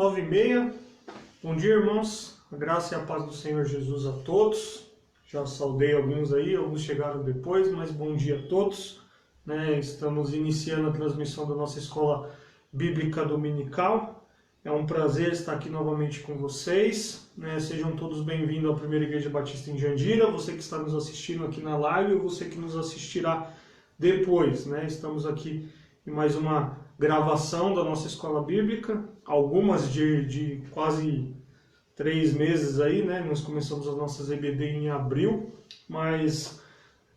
9h30. Bom dia, irmãos. A graça e a paz do Senhor Jesus a todos. Já saudei alguns aí, alguns chegaram depois, mas bom dia a todos. Estamos iniciando a transmissão da nossa escola bíblica dominical. É um prazer estar aqui novamente com vocês. Sejam todos bem-vindos à Primeira Igreja Batista em Jandira. Você que está nos assistindo aqui na live ou você que nos assistirá depois. Estamos aqui em mais uma gravação da nossa escola bíblica. Algumas de quase 3 meses aí, Nós começamos as nossas EBD em abril, mas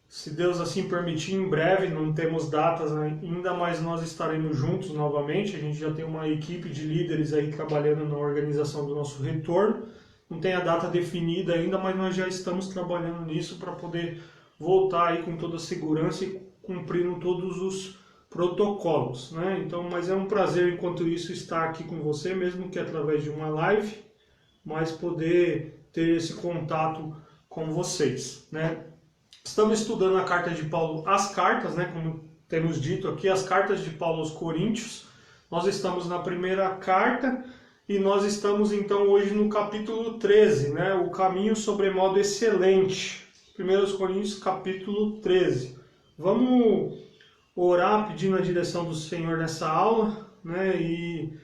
se Deus assim permitir, em breve, não temos datas ainda, mas nós estaremos juntos novamente. A gente já tem uma equipe de líderes aí trabalhando na organização do nosso retorno. Não tem a data definida ainda, mas nós já estamos trabalhando nisso para poder voltar aí com toda a segurança e cumprindo todos os protocolos, Então, mas é um prazer, enquanto isso, estar aqui com você, mesmo que através de uma live, mas poder ter esse contato com vocês, Estamos estudando a carta de Paulo, as cartas, como temos dito aqui, as cartas de Paulo aos Coríntios. Nós estamos na primeira carta e nós estamos então hoje no capítulo 13, o caminho sobremodo excelente. 1 Coríntios capítulo 13. Vamos orar pedindo a direção do Senhor nessa aula, e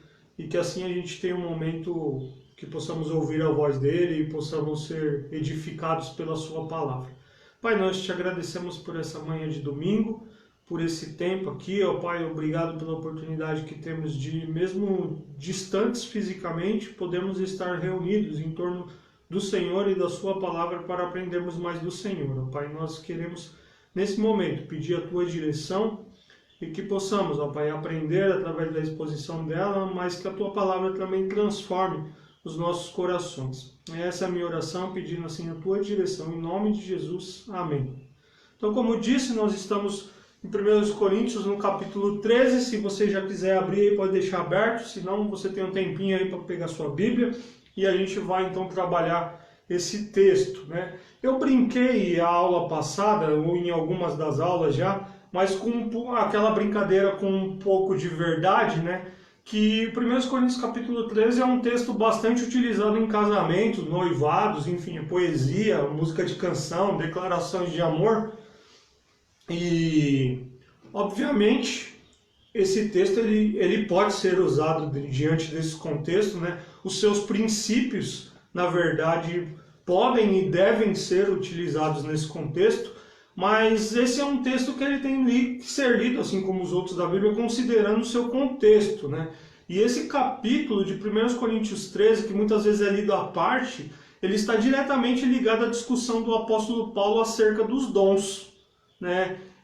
que assim a gente tenha um momento que possamos ouvir a voz dele e possamos ser edificados pela sua palavra. Pai, nós te agradecemos por essa manhã de domingo, por esse tempo aqui, Pai, obrigado pela oportunidade que temos de, mesmo distantes fisicamente, podemos estar reunidos em torno do Senhor e da sua palavra para aprendermos mais do Senhor. Pai, nós queremos, nesse momento, pedir a tua direção e que possamos, Pai, aprender através da exposição dela, mas que a tua palavra também transforme os nossos corações. Essa é a minha oração, pedindo assim a tua direção, em nome de Jesus. Amém. Então, como disse, nós estamos em 1 Coríntios, no capítulo 13. Se você já quiser abrir aí, pode deixar aberto, senão você tem um tempinho aí para pegar sua Bíblia e a gente vai então trabalhar esse texto, Eu brinquei a aula passada, ou em algumas das aulas já, mas com aquela brincadeira com um pouco de verdade, que 1 Coríntios capítulo 13 é um texto bastante utilizado em casamentos, noivados, enfim, poesia, música de canção, declarações de amor. E, obviamente, esse texto ele pode ser usado diante desse contexto, Os seus princípios, na verdade, podem e devem ser utilizados nesse contexto, mas esse é um texto que ele tem que ser lido, assim como os outros da Bíblia, considerando o seu contexto, E esse capítulo de 1 Coríntios 13, que muitas vezes é lido à parte, ele está diretamente ligado à discussão do apóstolo Paulo acerca dos dons,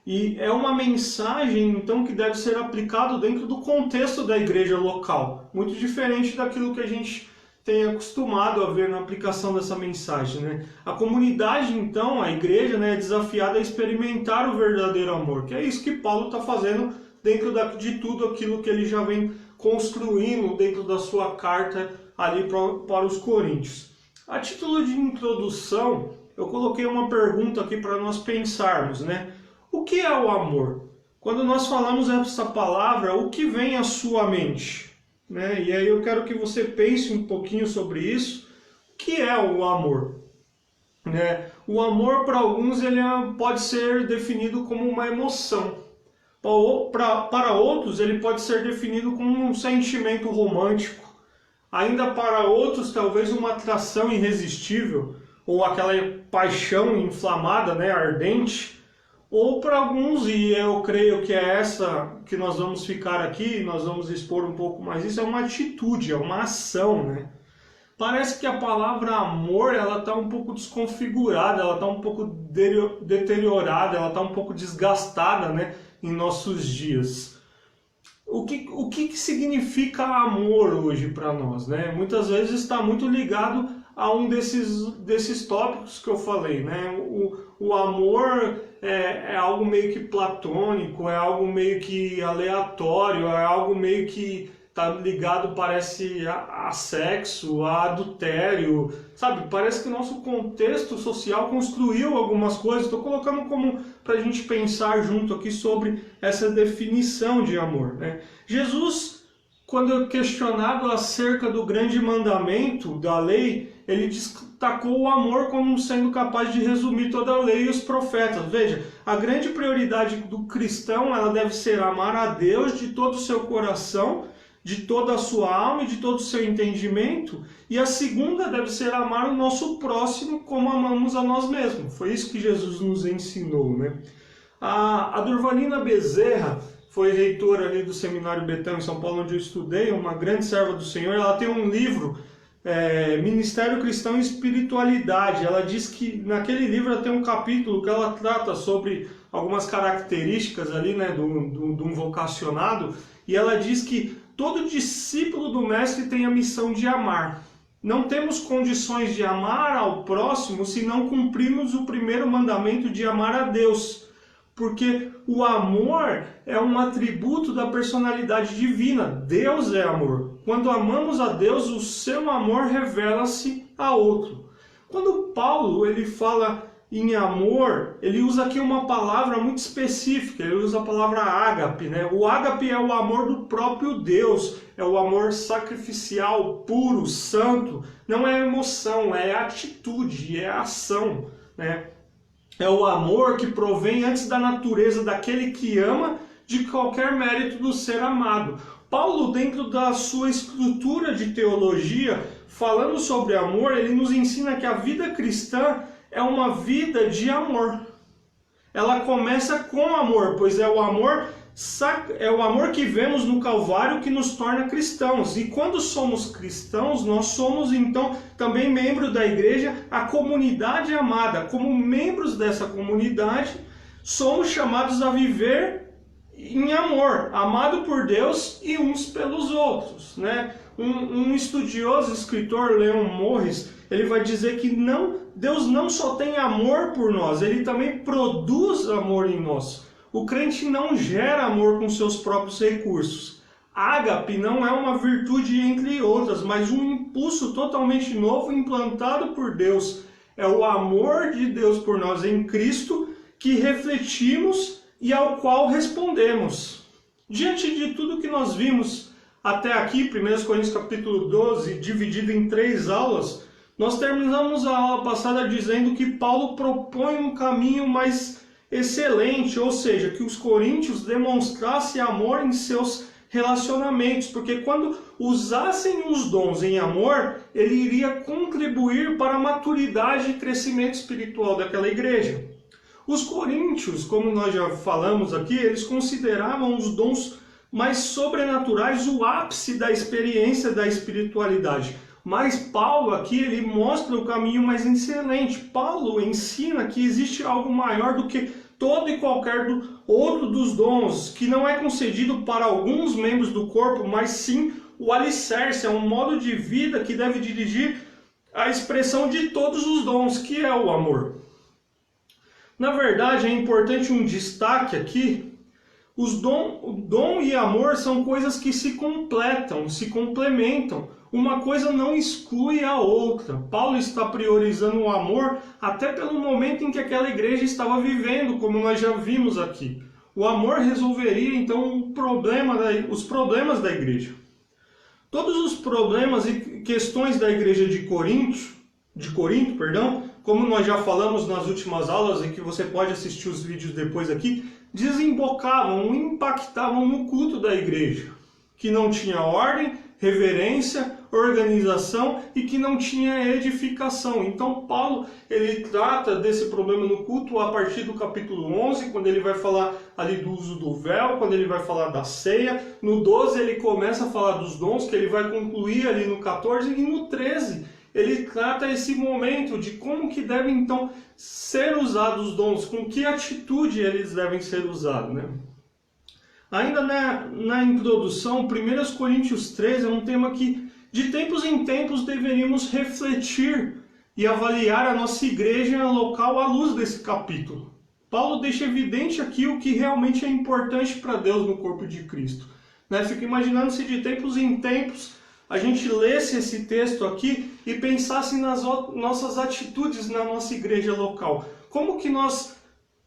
E é uma mensagem, então, que deve ser aplicado dentro do contexto da igreja local, muito diferente daquilo que a gente tem acostumado a ver na aplicação dessa mensagem, A comunidade, então, a igreja, é desafiada a experimentar o verdadeiro amor, que é isso que Paulo está fazendo dentro de tudo aquilo que ele já vem construindo dentro da sua carta ali para os Coríntios. A título de introdução, eu coloquei uma pergunta aqui para nós pensarmos, O que é o amor? Quando nós falamos essa palavra, o que vem à sua mente? E aí eu quero que você pense um pouquinho sobre isso. O que é o amor? O amor, para alguns, ele pode ser definido como uma emoção. Para outros, ele pode ser definido como um sentimento romântico. Ainda para outros, talvez uma atração irresistível, ou aquela paixão inflamada, ardente. Ou para alguns, e eu creio que é essa que nós vamos ficar aqui, nós vamos expor um pouco mais isso, é uma atitude, é uma ação, Parece que a palavra amor, ela está um pouco desconfigurada, ela está um pouco deteriorada, ela está um pouco desgastada, em nossos dias. O que significa amor hoje para nós, Muitas vezes está muito ligado a um desses tópicos que eu falei, O amor é algo meio que platônico, é algo meio que aleatório, é algo meio que está ligado, parece, a sexo, a adultério, sabe? Parece que o nosso contexto social construiu algumas coisas. Estou colocando como para a gente pensar junto aqui sobre essa definição de amor, Jesus quando questionado acerca do grande mandamento da lei, ele destacou o amor como sendo capaz de resumir toda a lei e os profetas. Veja, a grande prioridade do cristão, ela deve ser amar a Deus de todo o seu coração, de toda a sua alma e de todo o seu entendimento. E a segunda deve ser amar o nosso próximo como amamos a nós mesmos. Foi isso que Jesus nos ensinou, né? A Durvalina Bezerra foi reitora ali do Seminário Betão em São Paulo, onde eu estudei, uma grande serva do Senhor. Ela tem um livro, Ministério Cristão e Espiritualidade. Ela diz que naquele livro ela tem um capítulo que ela trata sobre algumas características ali, né, de um vocacionado, e ela diz que todo discípulo do Mestre tem a missão de amar. Não temos condições de amar ao próximo se não cumprirmos o primeiro mandamento de amar a Deus. Porque o amor é um atributo da personalidade divina. Deus é amor. Quando amamos a Deus, o seu amor revela-se a outro. Quando Paulo ele fala em amor, ele usa aqui uma palavra muito específica, ele usa a palavra ágape, né? O ágape é o amor do próprio Deus, é o amor sacrificial, puro, santo, não é emoção, é atitude, é ação, né? É o amor que provém antes da natureza daquele que ama, de qualquer mérito do ser amado. Paulo, dentro da sua estrutura de teologia, falando sobre amor, ele nos ensina que a vida cristã é uma vida de amor. Ela começa com amor, pois é o amor que vemos no Calvário que nos torna cristãos. E quando somos cristãos, nós somos então também membros da igreja, a comunidade amada. Como membros dessa comunidade, somos chamados a viver em amor, amado por Deus e uns pelos outros, né? Um estudioso, escritor, Leon Morris, ele vai dizer que Deus não só tem amor por nós, ele também produz amor em nós. O crente não gera amor com seus próprios recursos. Ágape não é uma virtude entre outras, mas um impulso totalmente novo implantado por Deus. É o amor de Deus por nós em Cristo que refletimos e ao qual respondemos. Diante de tudo que nós vimos até aqui, 1 Coríntios capítulo 12, dividido em 3 aulas, nós terminamos a aula passada dizendo que Paulo propõe um caminho mais excelente, ou seja, que os coríntios demonstrassem amor em seus relacionamentos, porque quando usassem os dons em amor, ele iria contribuir para a maturidade e crescimento espiritual daquela igreja. Os coríntios, como nós já falamos aqui, eles consideravam os dons mais sobrenaturais o ápice da experiência da espiritualidade. Mas Paulo aqui, ele mostra o caminho mais excelente. Paulo ensina que existe algo maior do que todo e qualquer outro dos dons, que não é concedido para alguns membros do corpo, mas sim o alicerce, é um modo de vida que deve dirigir a expressão de todos os dons, que é o amor. Na verdade, é importante um destaque aqui. O dom e amor são coisas que se completam, se complementam. Uma coisa não exclui a outra. Paulo está priorizando o amor até pelo momento em que aquela igreja estava vivendo, como nós já vimos aqui. O amor resolveria então os problemas da igreja. Todos os problemas e questões da igreja de Corinto, como nós já falamos nas últimas aulas, e que você pode assistir os vídeos depois aqui, desembocavam, impactavam no culto da igreja, que não tinha ordem, reverência, organização e que não tinha edificação. Então Paulo, ele trata desse problema no culto a partir do capítulo 11, quando ele vai falar ali do uso do véu, quando ele vai falar da ceia. No 12 ele começa a falar dos dons, que ele vai concluir ali no 14, e no 13 ele trata esse momento de como que devem então ser usados os dons, com que atitude eles devem ser usados, né? Ainda na introdução, 1 Coríntios 3 é um tema que de tempos em tempos deveríamos refletir e avaliar a nossa igreja local à luz desse capítulo. Paulo deixa evidente aqui o que realmente é importante para Deus no corpo de Cristo. Fico imaginando se de tempos em tempos a gente lesse esse texto aqui e pensasse nas nossas atitudes na nossa igreja local. Como que nós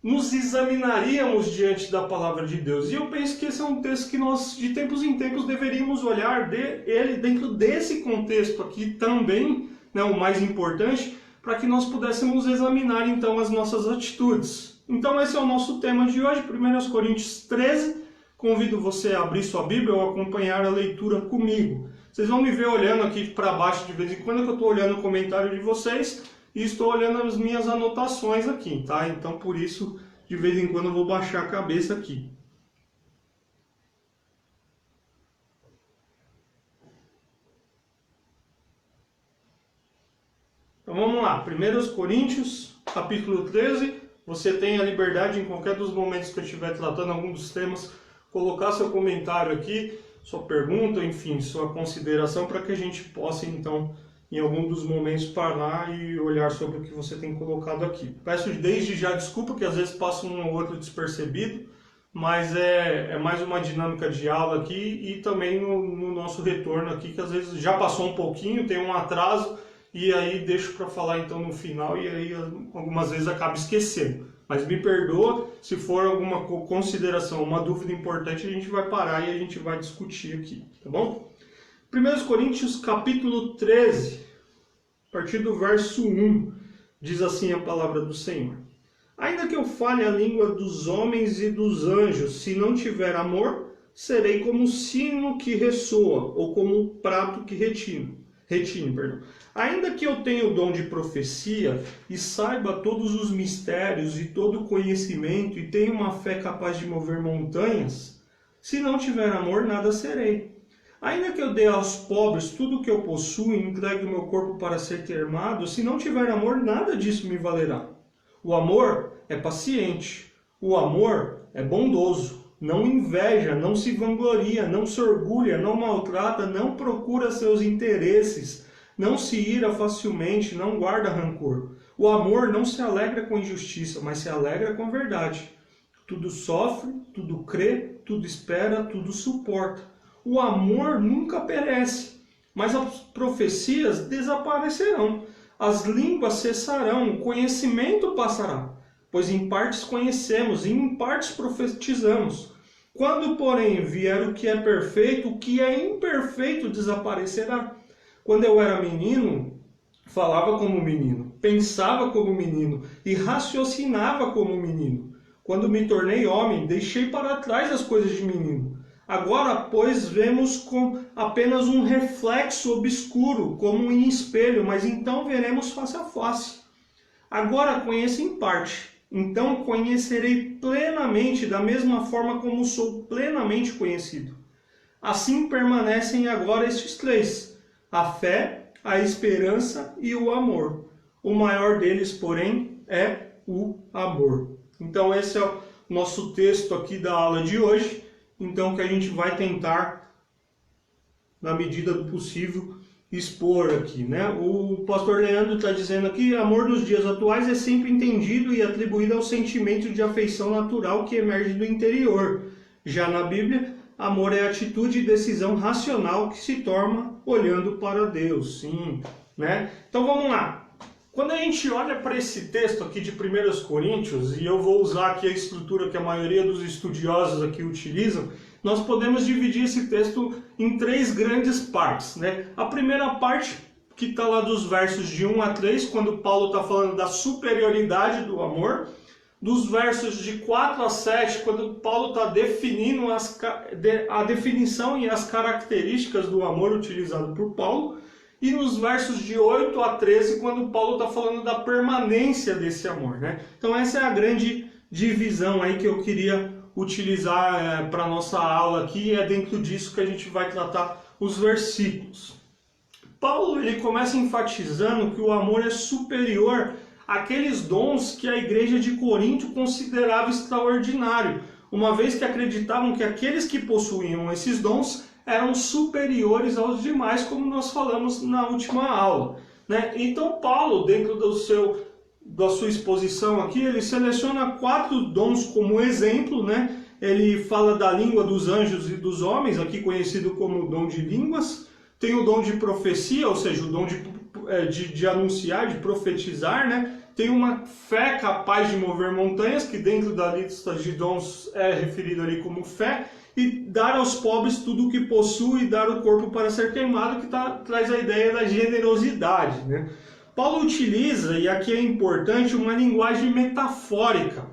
nos examinaríamos diante da palavra de Deus. E eu penso que esse é um texto que nós, de tempos em tempos, deveríamos olhar ele dentro desse contexto aqui também, né, o mais importante, para que nós pudéssemos examinar então as nossas atitudes. Então esse é o nosso tema de hoje, 1 Coríntios 13. Convido você a abrir sua Bíblia ou acompanhar a leitura comigo. Vocês vão me ver olhando aqui para baixo de vez em quando, que eu estou olhando o comentário de vocês e estou olhando as minhas anotações aqui, tá? Então por isso, de vez em quando eu vou baixar a cabeça aqui. Então vamos lá, 1 Coríntios, capítulo 13, você tem a liberdade em qualquer dos momentos que eu estiver tratando algum dos temas, colocar seu comentário aqui, sua pergunta, enfim, sua consideração, para que a gente possa então, em algum dos momentos, parar e olhar sobre o que você tem colocado aqui. Peço desde já desculpa que às vezes passa um ou outro despercebido, mas é mais uma dinâmica de aula aqui e também no nosso retorno aqui, que às vezes já passou um pouquinho, tem um atraso, e aí deixo para falar então no final e aí algumas vezes acabo esquecendo. Mas me perdoa, se for alguma consideração, uma dúvida importante, a gente vai parar e a gente vai discutir aqui, tá bom? 1 Coríntios capítulo 13, a partir do verso 1, diz assim a palavra do Senhor. Ainda que eu fale a língua dos homens e dos anjos, se não tiver amor, serei como um sino que ressoa, ou como um prato que retine. Ainda que eu tenha o dom de profecia e saiba todos os mistérios e todo o conhecimento e tenha uma fé capaz de mover montanhas, se não tiver amor, nada serei. Ainda que eu dê aos pobres tudo o que eu possuo e entregue o meu corpo para ser queimado, se não tiver amor, nada disso me valerá. O amor é paciente, o amor é bondoso. Não inveja, não se vangloria, não se orgulha, não maltrata, não procura seus interesses, não se ira facilmente, não guarda rancor. O amor não se alegra com injustiça, mas se alegra com a verdade. Tudo sofre, tudo crê, tudo espera, tudo suporta. O amor nunca perece, mas as profecias desaparecerão, as línguas cessarão, o conhecimento passará. Pois em partes conhecemos e em partes profetizamos. Quando, porém, vier o que é perfeito, o que é imperfeito desaparecerá. Quando eu era menino, falava como menino, pensava como menino e raciocinava como menino. Quando me tornei homem, deixei para trás as coisas de menino. Agora, pois, vemos com apenas um reflexo obscuro, como em espelho, mas então veremos face a face. Agora conheço em parte. Então conhecerei plenamente, da mesma forma como sou plenamente conhecido. Assim permanecem agora estes três: a fé, a esperança e o amor. O maior deles, porém, é o amor. Então esse é o nosso texto aqui da aula de hoje. Então que a gente vai tentar, na medida do possível, expor aqui, né? O pastor Leandro está dizendo aqui: amor nos dias atuais é sempre entendido e atribuído ao sentimento de afeição natural que emerge do interior. Já na Bíblia, amor é atitude e decisão racional que se torna olhando para Deus. Sim, né? Então vamos lá. Quando a gente olha para esse texto aqui de 1 Coríntios, e eu vou usar aqui a estrutura que a maioria dos estudiosos aqui utilizam, nós podemos dividir esse texto em três grandes partes, né? A primeira parte, que está lá dos versos de 1 a 3, quando Paulo está falando da superioridade do amor. Dos versos de 4 a 7, quando Paulo está definindo a definição e as características do amor utilizado por Paulo. E nos versos de 8 a 13, quando Paulo está falando da permanência desse amor, né? Então essa é a grande divisão aí que eu queria utilizar para a nossa aula aqui, e é dentro disso que a gente vai tratar os versículos. Paulo ele começa enfatizando que o amor é superior àqueles dons que a igreja de Corinto considerava extraordinário, uma vez que acreditavam que aqueles que possuíam esses dons eram superiores aos demais, como nós falamos na última aula, né? Então Paulo, dentro da sua exposição aqui, ele seleciona 4 dons como exemplo, né? Ele fala da língua dos anjos e dos homens, aqui conhecido como o dom de línguas. Tem o dom de profecia, ou seja, o dom de anunciar, de profetizar, né? tem uma fé capaz de mover montanhas, que dentro da lista de dons é referido ali como fé, e dar aos pobres tudo o que possui, e dar o corpo para ser queimado, que traz a ideia da generosidade, né? Paulo utiliza, e aqui é importante, uma linguagem metafórica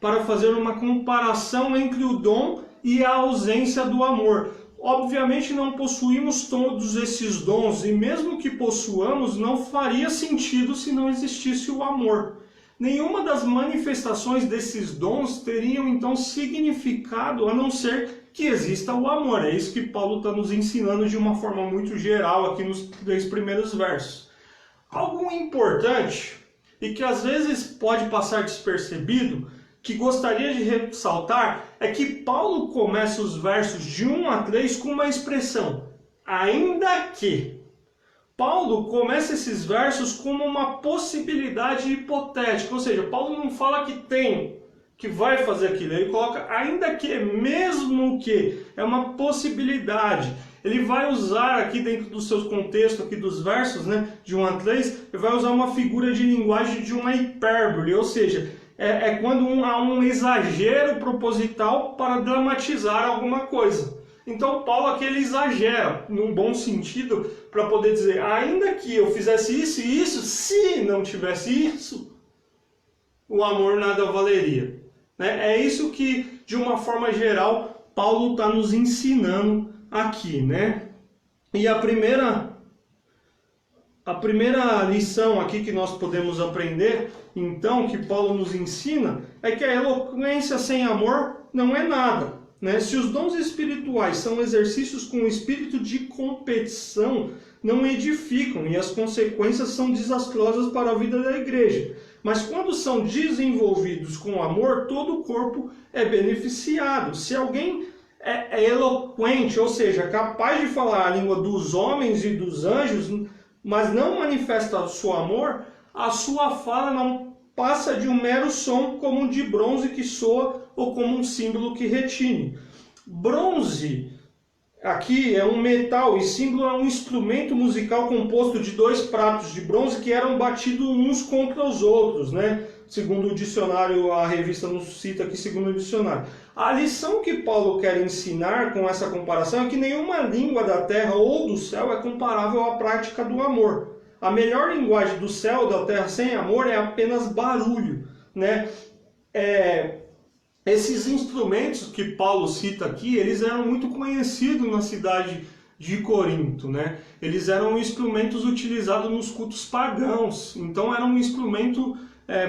para fazer uma comparação entre o dom e a ausência do amor. Obviamente não possuímos todos esses dons, e mesmo que possuamos, não faria sentido se não existisse o amor. Nenhuma das manifestações desses dons teriam então significado a não ser que exista o amor. É isso que Paulo está nos ensinando de uma forma muito geral aqui nos 3 primeiros versos. Algo importante e que às vezes pode passar despercebido, que gostaria de ressaltar, é que Paulo começa os versos de 1 a 3 com uma expressão, ainda que. Paulo começa esses versos como uma possibilidade hipotética, ou seja, Paulo não fala que tem, que vai fazer aquilo, ele coloca ainda que, mesmo que, é uma possibilidade. Ele vai usar aqui dentro dos seus contextos, aqui dos versos, né, de 1 a 3, ele vai usar uma figura de linguagem de uma hipérbole, ou seja, é quando há um exagero proposital para dramatizar alguma coisa. Então Paulo aqui ele exagera, num bom sentido, para poder dizer, ainda que eu fizesse isso e isso, se não tivesse isso, o amor nada valeria. Né? É isso que, de uma forma geral, Paulo está nos ensinando aqui. Né? E a primeira lição aqui que nós podemos aprender, então, que Paulo nos ensina, é que a eloquência sem amor não é nada. Né? Se os dons espirituais são exercícios com espírito de competição, não edificam e as consequências são desastrosas para a vida da igreja. Mas quando são desenvolvidos com amor, todo o corpo é beneficiado. Se alguém é eloquente, ou seja, capaz de falar a língua dos homens e dos anjos, mas não manifesta o seu amor, a sua fala não passa de um mero som como de bronze que soa ou como um símbolo que retine. Bronze, aqui é um metal e símbolo é um instrumento musical composto de 2 pratos de bronze que eram batidos uns contra os outros, né? Segundo o dicionário, a revista nos cita aqui segundo o dicionário. A lição que Paulo quer ensinar com essa comparação é que nenhuma língua da terra ou do céu é comparável à prática do amor. A melhor linguagem do céu e da terra sem amor é apenas barulho, né? Esses instrumentos que Paulo cita aqui, eles eram muito conhecidos na cidade de Corinto, né? Eles eram instrumentos utilizados nos cultos pagãos, então era um instrumento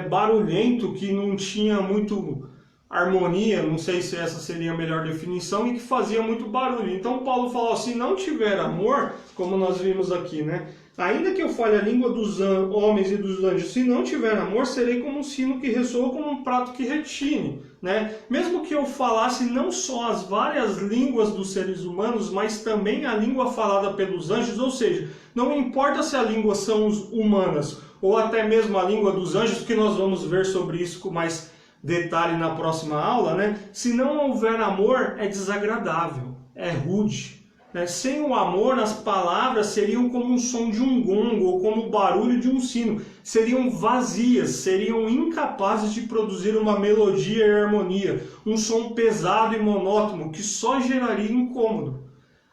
barulhento que não tinha muito harmonia, não sei se essa seria a melhor definição, e que fazia muito barulho. Então Paulo falou, se não tiver amor, como nós vimos aqui, né? Ainda que eu fale a língua dos homens e dos anjos, se não tiver amor, serei como um sino que ressoa, como um prato que retine. Né? Mesmo que eu falasse não só as várias línguas dos seres humanos, mas também a língua falada pelos anjos, ou seja, não importa se a língua são humanas, ou até mesmo a língua dos anjos, que nós vamos ver sobre isso com mais detalhe na próxima aula, né? Se não houver amor, é desagradável, é rude. Sem o amor, as palavras seriam como um som de um gongo ou como o barulho de um sino. Seriam vazias, seriam incapazes de produzir uma melodia e harmonia, um som pesado e monótono que só geraria incômodo.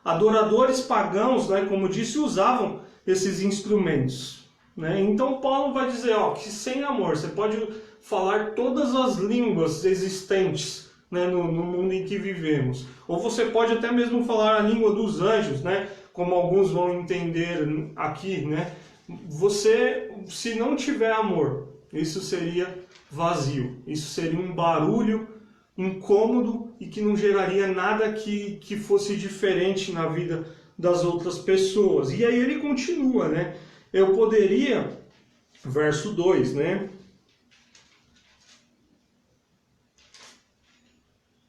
Adoradores pagãos, como disse, usavam esses instrumentos. Então Paulo vai dizer que sem amor você pode falar todas as línguas existentes no mundo em que vivemos. Ou você pode até mesmo falar a língua dos anjos, como alguns vão entender aqui. Você, se não tiver amor, isso seria vazio. Isso seria um barulho incômodo e que não geraria nada que fosse diferente na vida das outras pessoas. E aí ele continua, Eu poderia, verso 2,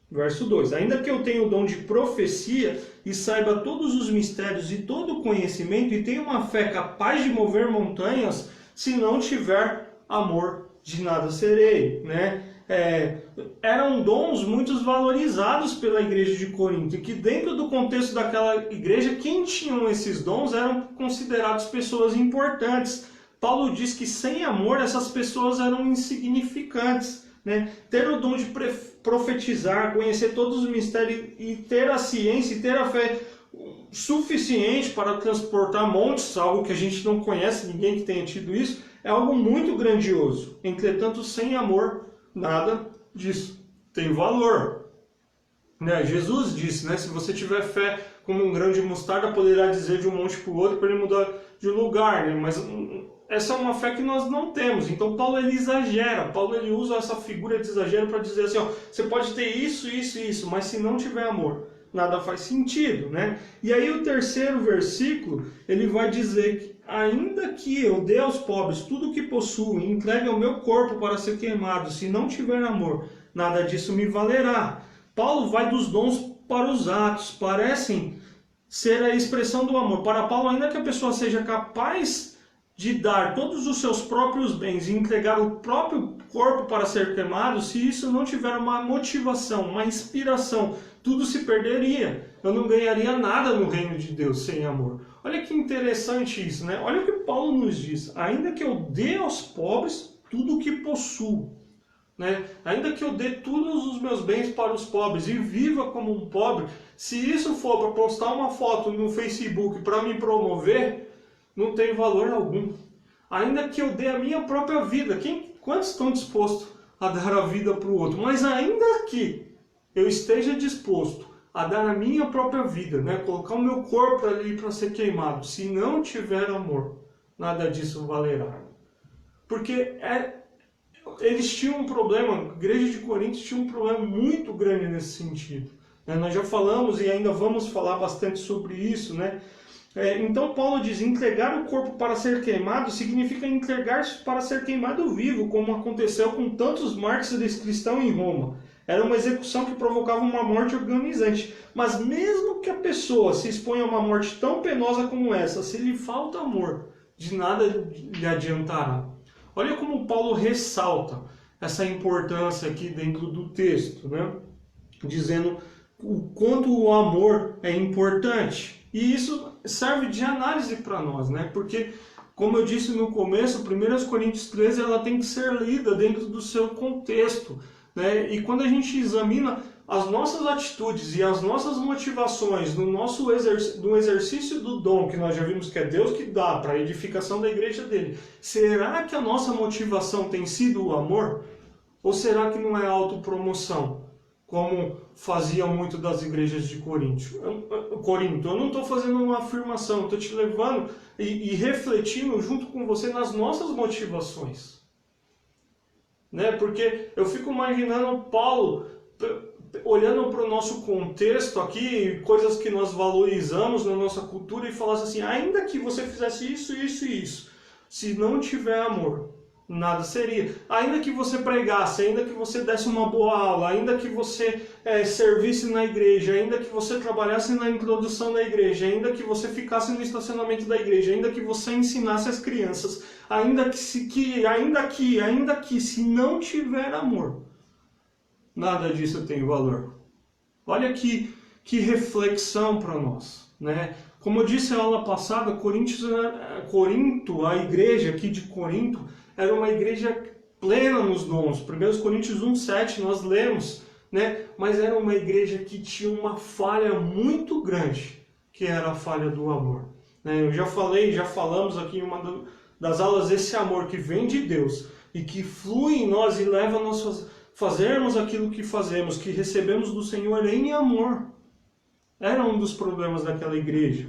Verso 2. Ainda que eu tenha o dom de profecia e saiba todos os mistérios e todo o conhecimento e tenha uma fé capaz de mover montanhas, se não tiver amor, de nada serei. Eram dons muito valorizados pela igreja de Corinto e que dentro do contexto daquela igreja, quem tinham esses dons eram considerados pessoas importantes, Paulo diz que sem amor essas pessoas eram insignificantes. Né? Ter o dom de profetizar, conhecer todos os mistérios e ter a ciência e ter a fé suficiente para transportar montes, algo que a gente não conhece, ninguém que tenha tido isso, é algo muito grandioso. Entretanto, sem amor, nada disso tem valor. Né? Jesus disse, né? Se você tiver fé como um grão de mostarda, poderá dizer de um monte para o outro para ele mudar de lugar. Né? Mas essa é uma fé que nós não temos. Então Paulo ele exagera, Paulo ele usa essa figura de exagero para dizer assim, ó, você pode ter isso, isso e isso, mas se não tiver amor, nada faz sentido, né? E aí o terceiro versículo, ele vai dizer que ainda que eu dê aos pobres tudo o que possuo e entregue o meu corpo para ser queimado, se não tiver amor, nada disso me valerá. Paulo vai dos dons para os atos, parecem ser a expressão do amor. Para Paulo, ainda que a pessoa seja capaz de dar todos os seus próprios bens e entregar o próprio corpo para ser queimado, se isso não tiver uma motivação, uma inspiração, tudo se perderia. Eu não ganharia nada no reino de Deus sem amor. Olha que interessante isso, né? Olha o que Paulo nos diz. Ainda que eu dê aos pobres tudo o que possuo, né? Ainda que eu dê todos os meus bens para os pobres e viva como um pobre, se isso for para postar uma foto no Facebook para me promover, não tem valor algum. Ainda que eu dê a minha própria vida, quantos estão dispostos a dar a vida para o outro? Mas ainda que eu esteja disposto a dar a minha própria vida, né? Colocar o meu corpo ali para ser queimado, se não tiver amor, nada disso valerá. Porque eles tinham um problema, a igreja de Corinto tinha um problema muito grande nesse sentido. Né? Nós já falamos e ainda vamos falar bastante sobre isso, né? Então Paulo diz, entregar o corpo para ser queimado significa entregar-se para ser queimado vivo, como aconteceu com tantos mártires cristãos em Roma. Era uma execução que provocava uma morte agonizante. Mas mesmo que a pessoa se exponha a uma morte tão penosa como essa, se lhe falta amor, de nada lhe adiantará. Olha como Paulo ressalta essa importância aqui dentro do texto, né? Dizendo o quanto o amor é importante. E isso serve de análise para nós, né? Porque, como eu disse no começo, 1 Coríntios 13 ela tem que ser lida dentro do seu contexto, né? E quando a gente examina as nossas atitudes e as nossas motivações no exercício do dom, que nós já vimos que é Deus que dá para a edificação da igreja dele, será que a nossa motivação tem sido o amor? Ou será que não é autopromoção? Como faziam muito das igrejas de Corinto. Eu não estou fazendo uma afirmação, estou te levando e refletindo junto com você nas nossas motivações. Né? Porque eu fico imaginando Paulo olhando para o nosso contexto aqui, coisas que nós valorizamos na nossa cultura e falasse assim, ainda que você fizesse isso, isso e isso, se não tiver amor, nada seria. Ainda que você pregasse, ainda que você desse uma boa aula, ainda que você servisse na igreja, ainda que você trabalhasse na introdução da igreja, ainda que você ficasse no estacionamento da igreja, ainda que você ensinasse as crianças, ainda que se não tiver amor, nada disso tem valor. Olha que reflexão para nós, né? Como eu disse na aula passada, Corinto, a igreja aqui de Corinto, era uma igreja plena nos dons. 1 Coríntios 1,7 nós lemos, né? Mas era uma igreja que tinha uma falha muito grande, que era a falha do amor. Né? Eu já falamos aqui em uma das aulas, esse amor que vem de Deus e que flui em nós e leva a nós fazermos aquilo que fazemos, que recebemos do Senhor em amor. Era um dos problemas daquela igreja.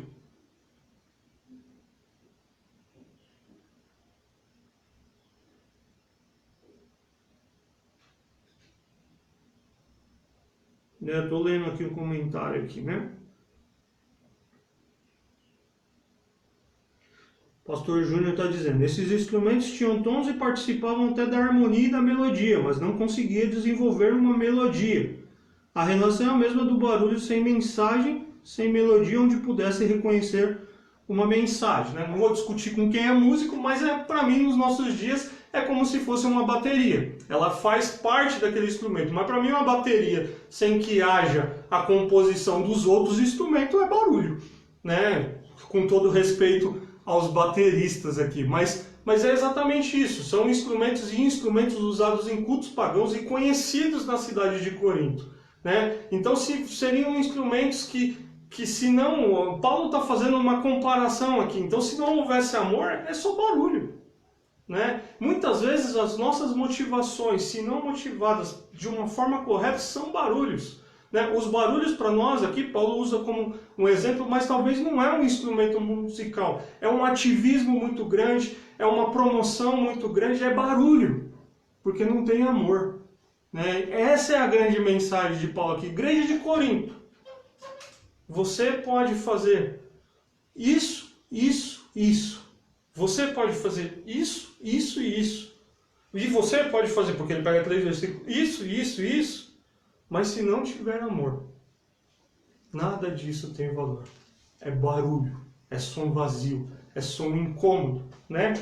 Estou lendo aqui o comentário aqui, né? O pastor Júnior está dizendo, esses instrumentos tinham tons e participavam até da harmonia e da melodia, mas não conseguia desenvolver uma melodia. A relação é a mesma do barulho sem mensagem, sem melodia, onde pudesse reconhecer uma mensagem. Né? Não vou discutir com quem é músico, mas para mim, nos nossos dias, é como se fosse uma bateria. Ela faz parte daquele instrumento, mas para mim uma bateria sem que haja a composição dos outros instrumentos é barulho. Né? Com todo respeito aos bateristas aqui, mas Mas é exatamente isso, são instrumentos e instrumentos usados em cultos pagãos e conhecidos na cidade de Corinto, né? Então seriam instrumentos que se não... Paulo está fazendo uma comparação aqui, então se não houvesse amor, é só barulho, né? Muitas vezes as nossas motivações, se não motivadas de uma forma correta, são barulhos, né? Os barulhos para nós aqui, Paulo usa como um exemplo, mas talvez não é um instrumento musical, é um ativismo muito grande, é uma promoção muito grande, é barulho, porque não tem amor, né? Essa é a grande mensagem de Paulo aqui. Igreja de Corinto, você pode fazer isso, isso, isso. Você pode fazer isso, isso e isso. E você pode fazer, porque ele pega 3 versículos, isso, isso, isso. Mas se não tiver amor, nada disso tem valor. É barulho, é som vazio, é som incômodo, né?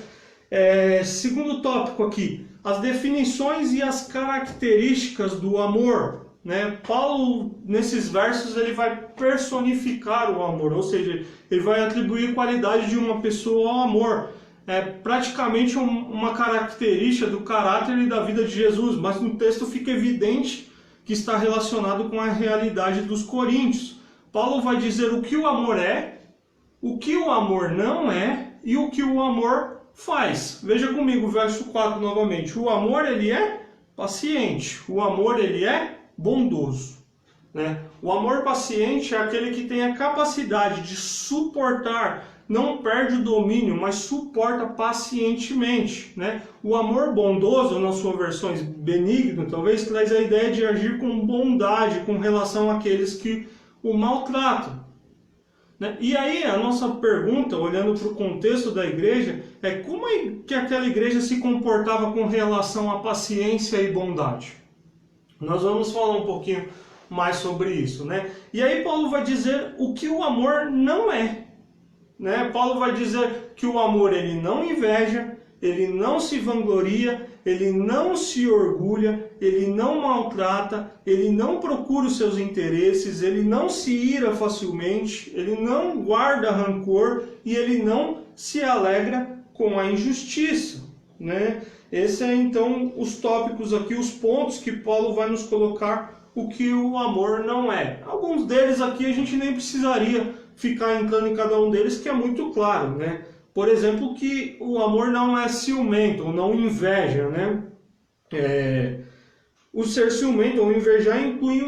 Segundo tópico aqui, as definições e as características do amor, né? Paulo, nesses versos, ele vai personificar o amor, ou seja, ele vai atribuir qualidade de uma pessoa ao amor. É praticamente uma característica do caráter e da vida de Jesus, mas no texto fica evidente que está relacionado com a realidade dos coríntios. Paulo vai dizer o que o amor é, o que o amor não é e o que o amor faz. Veja comigo o verso 4 novamente. O amor, ele é paciente. O amor, ele é bondoso, né? O amor paciente é aquele que tem a capacidade de suportar, não perde o domínio, mas suporta pacientemente, né? O amor bondoso, nas suas versões benigno, talvez traz a ideia de agir com bondade com relação àqueles que o maltratam, né? E aí a nossa pergunta, olhando para o contexto da igreja, é como é que aquela igreja se comportava com relação à paciência e bondade? Nós vamos falar um pouquinho mais sobre isso, né? E aí Paulo vai dizer o que o amor não é, né? Paulo vai dizer que o amor, ele não inveja, ele não se vangloria, ele não se orgulha, ele não maltrata, ele não procura os seus interesses, ele não se ira facilmente, ele não guarda rancor e ele não se alegra com a injustiça, né? Esses são então os tópicos aqui, os pontos que Paulo vai nos colocar o que o amor não é. Alguns deles aqui a gente nem precisaria ficar entrando em cada um deles, que é muito claro, né? Por exemplo, que o amor não é ciumento, ou não inveja, né? O ser ciumento ou invejar inclui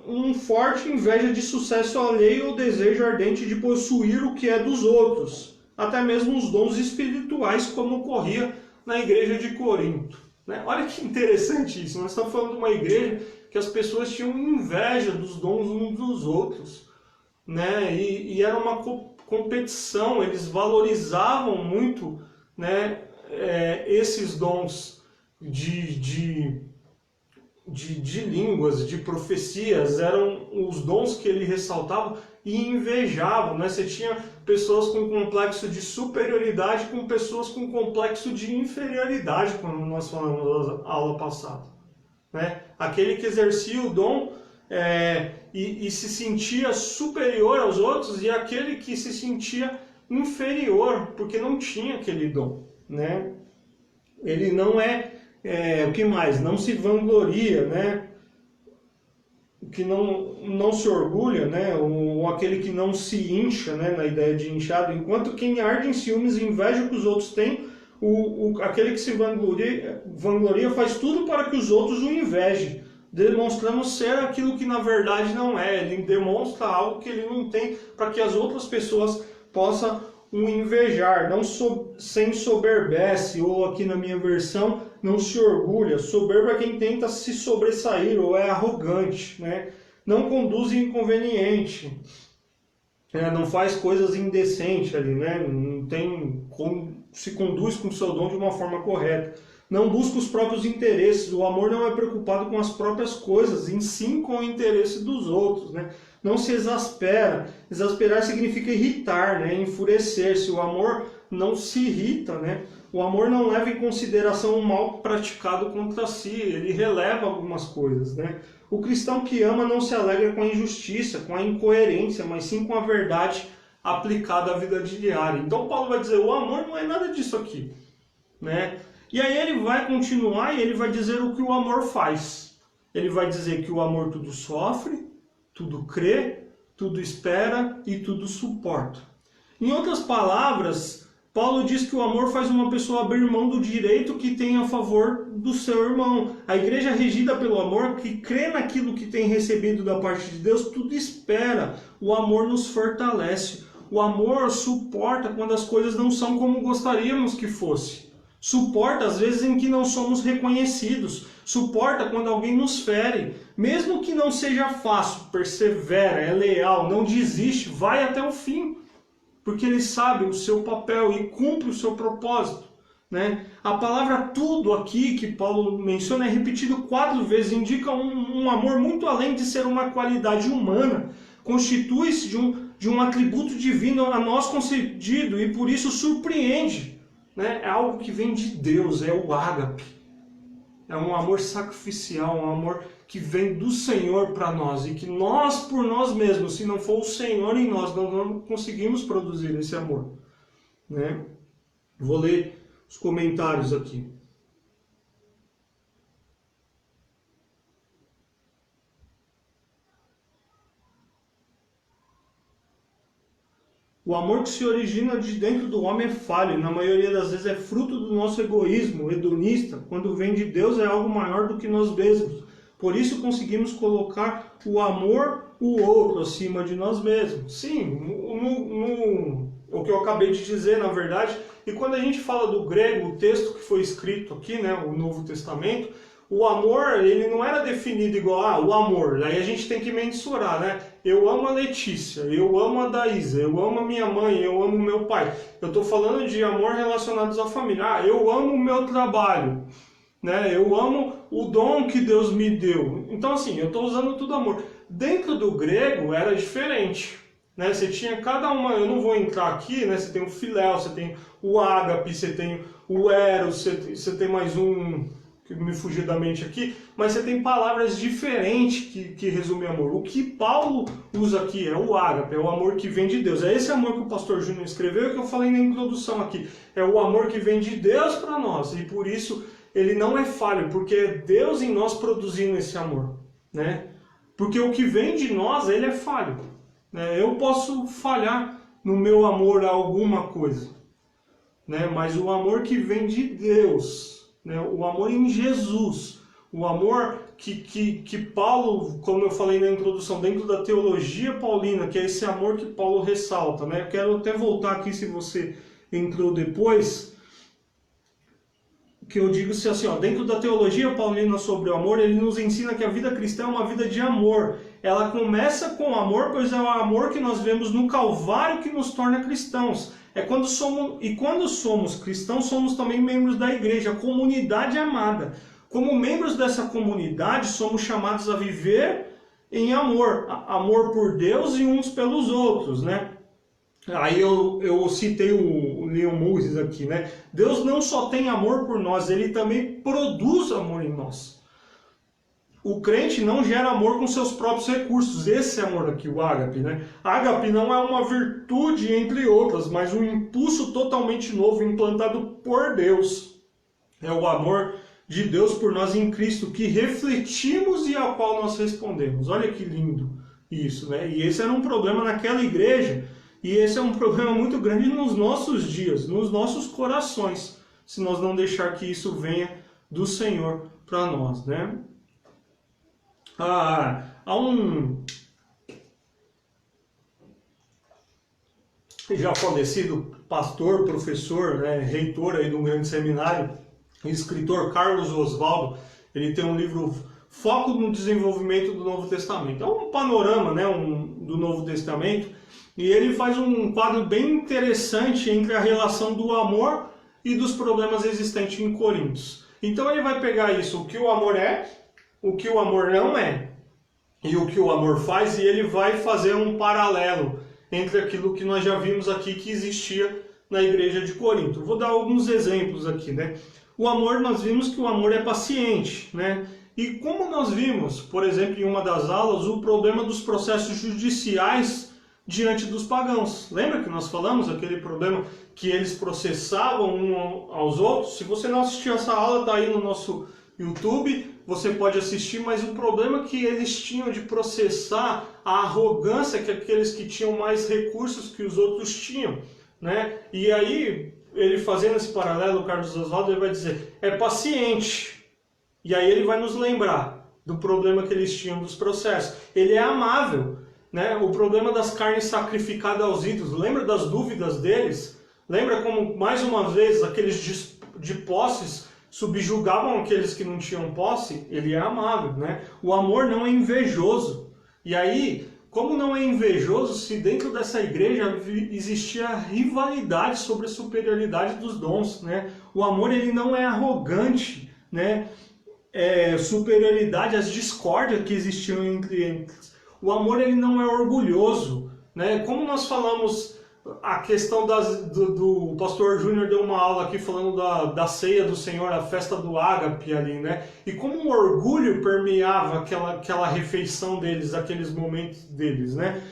um forte inveja de sucesso alheio ou desejo ardente de possuir o que é dos outros, até mesmo os dons espirituais, como ocorria na igreja de Corinto, né? Olha que interessante isso, nós estamos falando de uma igreja que as pessoas tinham inveja dos dons uns dos outros, né? E era uma competição, eles valorizavam muito, né, esses dons de línguas, de profecias, eram os dons que ele ressaltava e invejavam, né? Você tinha pessoas com complexo de superioridade com pessoas com complexo de inferioridade, como nós falamos na aula passada, né? Aquele que exercia o dom e se sentia superior aos outros, e aquele que se sentia inferior porque não tinha aquele dom, né? Ele não o que mais? Não se vangloria, né? Que não se orgulha, né? Ou aquele que não se incha, né? Na ideia de inchado, enquanto quem arde em ciúmes e inveja que os outros têm, aquele que se vangloria faz tudo para que os outros o invejem, demonstrando ser aquilo que na verdade não é. Ele demonstra algo que ele não tem para que as outras pessoas possam o invejar, não sem soberbece, ou aqui na minha versão, não se orgulha. Soberbo é quem tenta se sobressair ou é arrogante, né? Não conduz inconveniente, não faz coisas indecentes ali, né? Se conduz com o seu dom de uma forma correta. Não busca os próprios interesses. O amor não é preocupado com as próprias coisas, em sim com o interesse dos outros, né? Não se exaspera. Exasperar significa irritar, né? Enfurecer-se. O amor não se irrita, né? O amor não leva em consideração o mal praticado contra si. Ele releva algumas coisas, né? O cristão que ama não se alegra com a injustiça, com a incoerência, mas sim com a verdade aplicada à vida diária. Então Paulo vai dizer, o amor não é nada disso aqui. né? E aí ele vai continuar e ele vai dizer o que o amor faz. Ele vai dizer que o amor tudo sofre, tudo crê, tudo espera e tudo suporta. Em outras palavras, Paulo diz que o amor faz uma pessoa abrir mão do direito que tem a favor do seu irmão. A igreja regida pelo amor, que crê naquilo que tem recebido da parte de Deus, tudo espera. O amor nos fortalece. O amor suporta quando as coisas não são como gostaríamos que fosse. Suporta às vezes em que não somos reconhecidos. Suporta quando alguém nos fere. Mesmo que não seja fácil, persevera, é leal, não desiste, vai até o fim. Porque ele sabe o seu papel e cumpre o seu propósito, né? A palavra tudo aqui que Paulo menciona é repetido 4 vezes, indica um amor muito além de ser uma qualidade humana. Constitui-se de um atributo divino a nós concedido e por isso surpreende, né? É algo que vem de Deus, é o ágape. É um amor sacrificial, um amor que vem do Senhor para nós e que nós, por nós mesmos, se não for o Senhor em nós, não conseguimos produzir esse amor, né? Vou ler os comentários aqui. O amor que se origina de dentro do homem é falho, e na maioria das vezes é fruto do nosso egoísmo hedonista. Quando vem de Deus é algo maior do que nós mesmos. Por isso conseguimos colocar o amor, o outro, acima de nós mesmos. Sim, o que eu acabei de dizer, na verdade. E quando a gente fala do grego, o texto que foi escrito aqui, né, o Novo Testamento, o amor, ele não era definido igual, o amor. Aí a gente tem que mensurar, né? Eu amo a Letícia, eu amo a Daísa, eu amo a minha mãe, eu amo o meu pai. Eu estou falando de amor relacionados à família. Eu amo o meu trabalho, né? Eu amo o dom que Deus me deu. Então, assim, eu estou usando tudo amor. Dentro do grego era diferente, né? Você tinha cada uma, eu não vou entrar aqui, né? Você tem o filéu, você tem o ágape, você tem o eros, você tem mais um que me fugiu da mente aqui, mas você tem palavras diferentes que resumem amor. O que Paulo usa aqui é o ágape, é o amor que vem de Deus. É esse amor que o pastor Júnior escreveu e que eu falei na introdução aqui. É o amor que vem de Deus para nós e por isso ele não é falho, porque é Deus em nós produzindo esse amor, né? Porque o que vem de nós, ele é falho, né? Eu posso falhar no meu amor a alguma coisa, né? Mas o amor que vem de Deus, né? O amor em Jesus, o amor que Paulo, como eu falei na introdução, dentro da teologia paulina, que é esse amor que Paulo ressalta, né? Eu quero até voltar aqui, se você entrou depois, que eu digo assim, ó, dentro da teologia paulina sobre o amor, ele nos ensina que a vida cristã é uma vida de amor. Ela começa com amor, pois é o amor que nós vemos no Calvário que nos torna cristãos. Quando somos cristãos, somos também membros da igreja, a comunidade amada. Como membros dessa comunidade, somos chamados a viver em amor. Amor por Deus e uns pelos outros, né? Aí eu citei o Leon Moses aqui, né? Deus não só tem amor por nós, ele também produz amor em nós. O crente não gera amor com seus próprios recursos. Esse amor aqui, o ágape, né? Ágape não é uma virtude entre outras, mas um impulso totalmente novo implantado por Deus. É o amor de Deus por nós em Cristo que refletimos e ao qual nós respondemos. Olha que lindo isso, né? E esse era um problema naquela igreja. E esse é um problema muito grande nos nossos dias, nos nossos corações, se nós não deixar que isso venha do Senhor para nós, né? Há um já falecido pastor, professor, né, reitor aí de um grande seminário, escritor Carlos Oswaldo. Ele tem um livro Foco no Desenvolvimento do Novo Testamento. É um panorama, né, do Novo Testamento. E ele faz um quadro bem interessante entre a relação do amor e dos problemas existentes em Coríntios. Então ele vai pegar isso, o que o amor é, o que o amor não é, e o que o amor faz, e ele vai fazer um paralelo entre aquilo que nós já vimos aqui que existia na igreja de Corinto. Vou dar alguns exemplos aqui, né? O amor, nós vimos que o amor é paciente, né? E como nós vimos, por exemplo, em uma das aulas, o problema dos processos judiciais diante dos pagãos. Lembra que nós falamos aquele problema que eles processavam uns aos outros? Se você não assistiu essa aula, está aí no nosso YouTube, você pode assistir, mas o problema que eles tinham de processar a arrogância que aqueles que tinham mais recursos que os outros tinham, né? E aí, ele fazendo esse paralelo, o Carlos Oswaldo, ele vai dizer, é paciente. E aí ele vai nos lembrar do problema que eles tinham dos processos. Ele é amável, né? O problema das carnes sacrificadas aos ídolos, lembra das dúvidas deles? Lembra como, mais uma vez, aqueles de posses subjugavam aqueles que não tinham posse? Ele é amável, né? O amor não é invejoso. E aí, como não é invejoso, se dentro dessa igreja existia rivalidade sobre a superioridade dos dons, né? O amor, ele não é arrogante, né? Superioridade, as discórdias que existiam entre eles. O amor, ele não é orgulhoso, né? Como nós falamos, a questão do pastor Júnior deu uma aula aqui falando da ceia do Senhor, a festa do ágape ali, né? E como o orgulho permeava aquela refeição deles, aqueles momentos deles, né?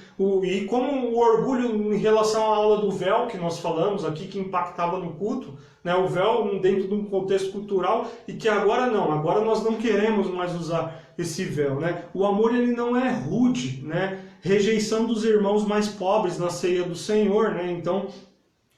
E como o orgulho em relação à aula do véu que nós falamos aqui, que impactava no culto, né? O véu dentro de um contexto cultural, e que agora não, agora nós não queremos mais usar esse véu, né? O amor, ele não é rude, né? Rejeição dos irmãos mais pobres na ceia do Senhor, né? Então,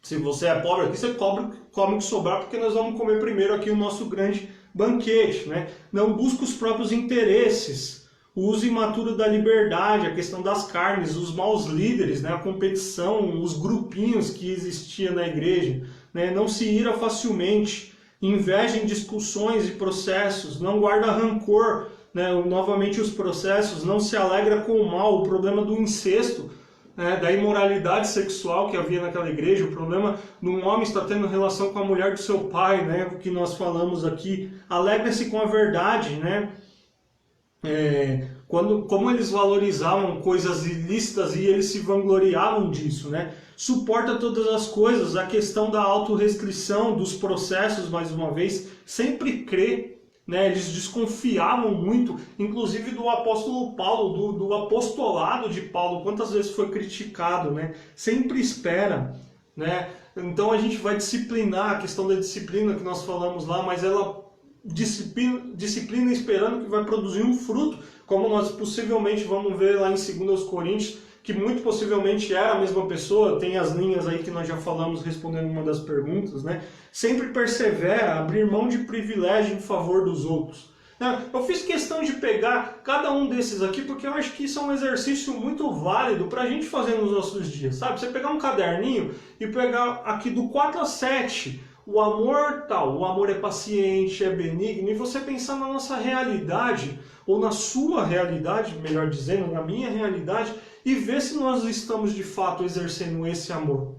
se você é pobre aqui, você come o que sobrar, porque nós vamos comer primeiro aqui o nosso grande banquete, né? Não busca os próprios interesses, o uso imaturo da liberdade, a questão das carnes, os maus líderes, né? A competição, os grupinhos que existiam na igreja, né? Não se ira facilmente, inveja em discussões e processos, não guarda rancor, né? Novamente os processos, não se alegra com o mal, o problema do incesto, né? Da imoralidade sexual que havia naquela igreja, o problema de um homem estar tendo relação com a mulher do seu pai, né? O que nós falamos aqui, alegra-se com a verdade, né? Como eles valorizavam coisas ilícitas e eles se vangloriavam disso, né? Suporta todas as coisas, a questão da autorrestrição, dos processos, mais uma vez, sempre crê, né? Eles desconfiavam muito, inclusive do apóstolo Paulo, do apostolado de Paulo, quantas vezes foi criticado, né? Sempre espera, né? Então a gente vai disciplinar, a questão da disciplina que nós falamos lá, mas ela disciplina esperando que vai produzir um fruto, como nós possivelmente vamos ver lá em 2 Coríntios, que muito possivelmente era a mesma pessoa, tem as linhas aí que nós já falamos respondendo uma das perguntas, né? Sempre persevera, abrir mão de privilégio em favor dos outros. Eu fiz questão de pegar cada um desses aqui, porque eu acho que isso é um exercício muito válido para a gente fazer nos nossos dias, sabe? Você pegar um caderninho e pegar aqui do 4 a 7, o amor tal, o amor é paciente, é benigno, e você pensar na nossa realidade, ou na sua realidade, melhor dizendo, na minha realidade, e ver se nós estamos de fato exercendo esse amor.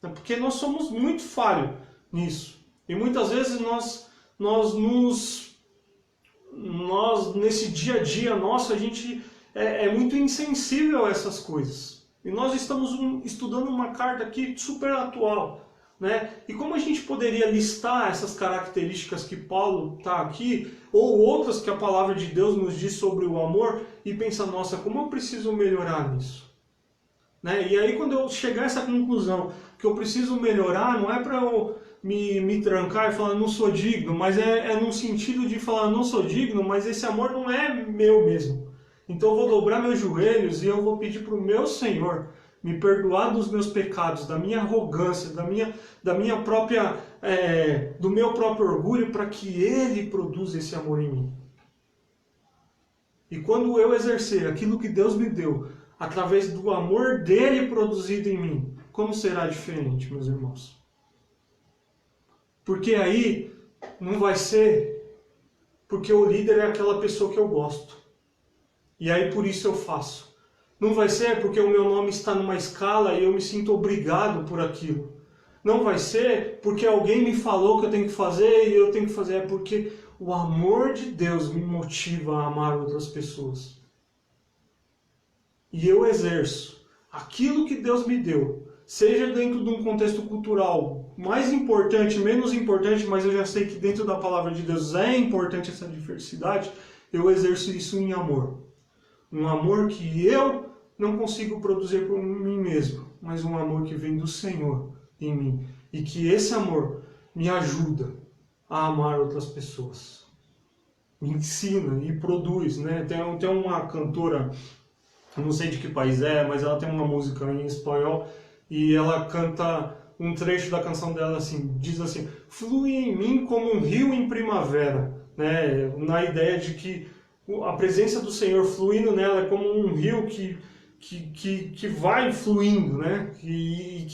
Porque nós somos muito falhos nisso. E muitas vezes nós nesse dia a dia nosso, a gente é muito insensível a essas coisas. E nós estamos estudando uma carta aqui super atual, né? E como a gente poderia listar essas características que Paulo está aqui, ou outras que a palavra de Deus nos diz sobre o amor, e pensar, nossa, como eu preciso melhorar nisso? Né? E aí quando eu chegar a essa conclusão, que eu preciso melhorar, não é para eu me trancar e falar, não sou digno, mas é no sentido de falar, não sou digno, mas esse amor não é meu mesmo. Então eu vou dobrar meus joelhos e eu vou pedir para o meu Senhor me perdoar dos meus pecados, da minha arrogância, do meu próprio orgulho, para que Ele produza esse amor em mim. E quando eu exercer aquilo que Deus me deu, através do amor dele produzido em mim, como será diferente, meus irmãos? Porque aí não vai ser porque o líder é aquela pessoa que eu gosto. E aí por isso eu faço. Não vai ser porque o meu nome está numa escala e eu me sinto obrigado por aquilo. Não vai ser porque alguém me falou que eu tenho que fazer e eu tenho que fazer. É porque o amor de Deus me motiva a amar outras pessoas. E eu exerço aquilo que Deus me deu, seja dentro de um contexto cultural mais importante, menos importante, mas eu já sei que dentro da palavra de Deus é importante essa diversidade, eu exerço isso em amor. Um amor que eu não consigo produzir por mim mesmo, mas um amor que vem do Senhor em mim. E que esse amor me ajuda a amar outras pessoas. Me ensina e produz, né? Tem uma cantora, eu não sei de que país é, mas ela tem uma música em espanhol e ela canta um trecho da canção dela assim, diz assim: flui em mim como um rio em primavera, né? Na ideia de que a presença do Senhor fluindo nela é como um rio que vai fluindo, né? E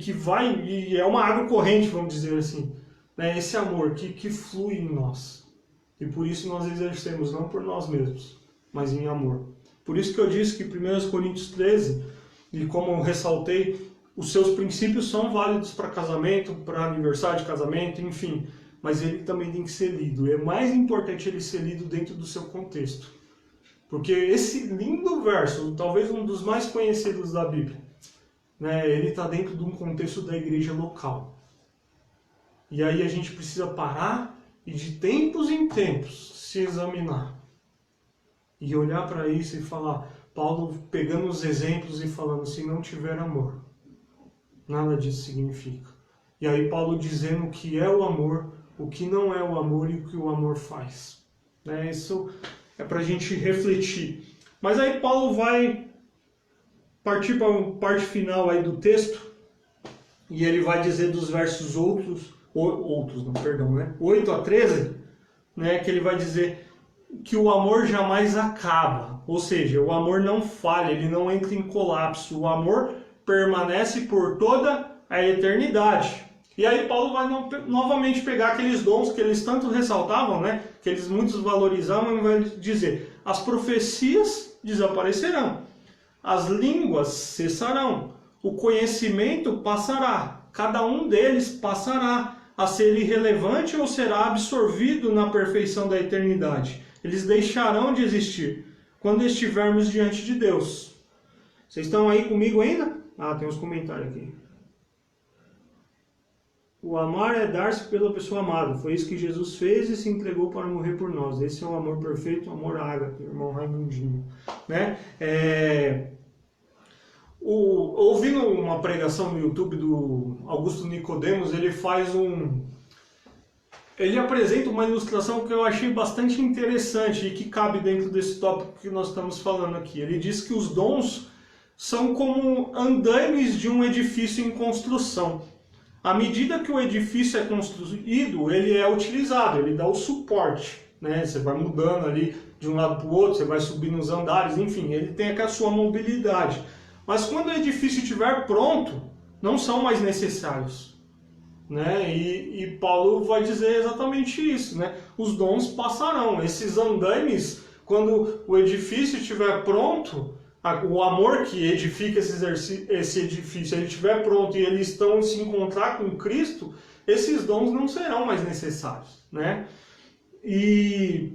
que vai, e é uma água corrente, vamos dizer assim, né? Esse amor que flui em nós. E por isso nós exercemos, não por nós mesmos, mas em amor. Por isso que eu disse que 1 Coríntios 13, e como eu ressaltei, os seus princípios são válidos para casamento, para aniversário de casamento, enfim. Mas ele também tem que ser lido. É mais importante ele ser lido dentro do seu contexto. Porque esse lindo verso, talvez um dos mais conhecidos da Bíblia, né, ele está dentro de um contexto da igreja local. E aí a gente precisa parar e de tempos em tempos se examinar. E olhar para isso e falar, Paulo pegando os exemplos e falando, se não tiver amor, nada disso significa. E aí Paulo dizendo o que é o amor, o que não é o amor e o que o amor faz. Né? Isso é para a gente refletir. Mas aí Paulo vai partir para a parte final aí do texto, e ele vai dizer dos versos 8 a 13, né, que ele vai dizer que o amor jamais acaba. Ou seja, o amor não falha, ele não entra em colapso. O amor permanece por toda a eternidade. E aí Paulo vai novamente pegar aqueles dons que eles tanto ressaltavam, né, que eles muitos valorizavam, e vai dizer, as profecias desaparecerão, as línguas cessarão, o conhecimento passará, cada um deles passará a ser irrelevante ou será absorvido na perfeição da eternidade. Eles deixarão de existir quando estivermos diante de Deus. Vocês estão aí comigo ainda? Ah, tem uns comentários aqui. O amar é dar-se pela pessoa amada. Foi isso que Jesus fez e se entregou para morrer por nós. Esse é o amor perfeito, o amor ágape, irmão Raimundinho. Né? Ouvindo uma pregação no YouTube do Augusto Nicodemos, ele apresenta uma ilustração que eu achei bastante interessante e que cabe dentro desse tópico que nós estamos falando aqui. Ele diz que os dons são como andaimes de um edifício em construção. À medida que o edifício é construído, ele é utilizado, ele dá o suporte, né? Você vai mudando ali de um lado para o outro, você vai subindo os andares, enfim, ele tem aqui a sua mobilidade. Mas quando o edifício estiver pronto, não são mais necessários. Né? E Paulo vai dizer exatamente isso, né? Os dons passarão, esses andaimes, quando o edifício estiver pronto, o amor que edifica esse edifício, ele estiver pronto e eles estão se encontrar com Cristo, esses dons não serão mais necessários, né? E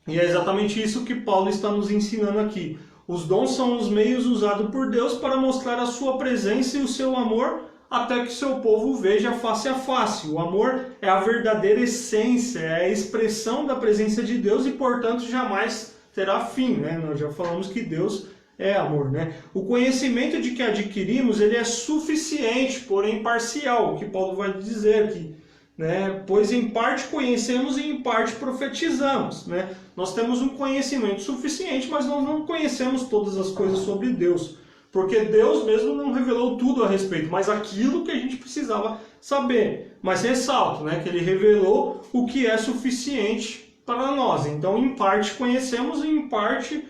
é exatamente isso que Paulo está nos ensinando aqui. Os dons são os meios usados por Deus para mostrar a sua presença e o seu amor até que seu povo veja face a face. O amor é a verdadeira essência, é a expressão da presença de Deus e, portanto, jamais terá fim, né? Nós já falamos que Deus é amor, né? O conhecimento de que adquirimos, ele é suficiente, porém parcial, o que Paulo vai dizer aqui, né? Pois em parte conhecemos e em parte profetizamos, né? Nós temos um conhecimento suficiente, mas nós não conhecemos todas as coisas sobre Deus. Porque Deus mesmo não revelou tudo a respeito, mas aquilo que a gente precisava saber. Mas ressalto, né, que ele revelou o que é suficiente para nós. Então, em parte conhecemos e em parte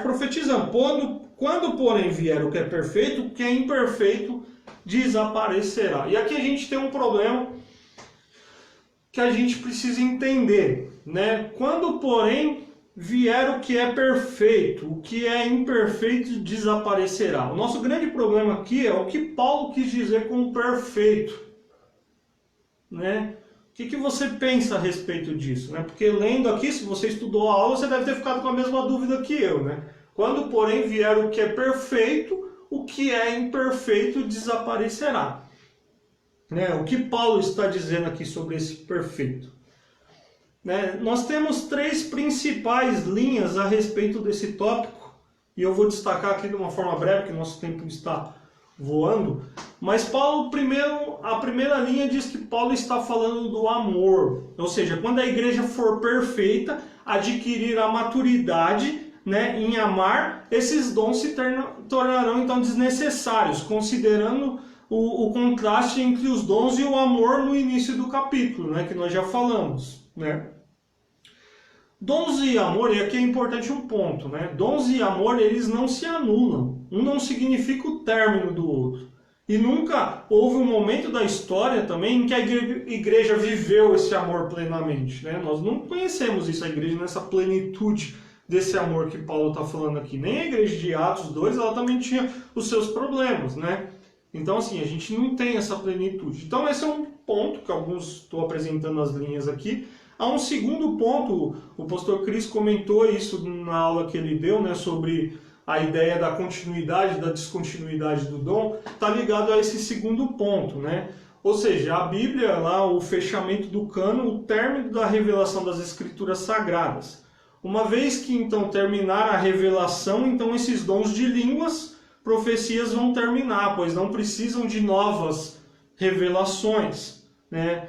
profetizamos. Quando, porém, vier o que é perfeito, o que é imperfeito desaparecerá. E aqui a gente tem um problema que a gente precisa entender, né? Quando, porém, vier o que é perfeito, o que é imperfeito desaparecerá. O nosso grande problema aqui é o que Paulo quis dizer com perfeito, né? O que você pensa a respeito disso, né? Porque lendo aqui, se você estudou a aula, você deve ter ficado com a mesma dúvida que eu, né? Quando, porém, vier o que é perfeito, o que é imperfeito desaparecerá. Né? O que Paulo está dizendo aqui sobre esse perfeito? né? Nós temos três principais linhas a respeito desse tópico, e eu vou destacar aqui de uma forma breve, que nosso tempo está voando. Mas Paulo, a primeira linha diz que Paulo está falando do amor, ou seja, quando a igreja for perfeita, adquirir a maturidade, né, em amar, esses dons se tornarão então desnecessários, considerando o contraste entre os dons e o amor no início do capítulo, né, que nós já falamos, né? Dons e amor, e aqui é importante um ponto, né? Dons e amor, eles não se anulam. Um não significa o término do outro. E nunca houve um momento da história também em que a igreja viveu esse amor plenamente, né? Nós não conhecemos isso, a igreja nessa plenitude desse amor que Paulo está falando aqui. Nem a igreja de Atos 2, ela também tinha os seus problemas, né? Então, assim, a gente não tem essa plenitude. Então, esse é um ponto que alguns estou apresentando as linhas aqui. Há um segundo ponto, o pastor Cris comentou isso na aula que ele deu, né, sobre a ideia da continuidade, da descontinuidade do dom, está ligado a esse segundo ponto, né? Ou seja, a Bíblia, lá, o fechamento do cano, o término da revelação das Escrituras Sagradas. Uma vez que, então, terminar a revelação, então esses dons de línguas, profecias vão terminar, pois não precisam de novas revelações, né?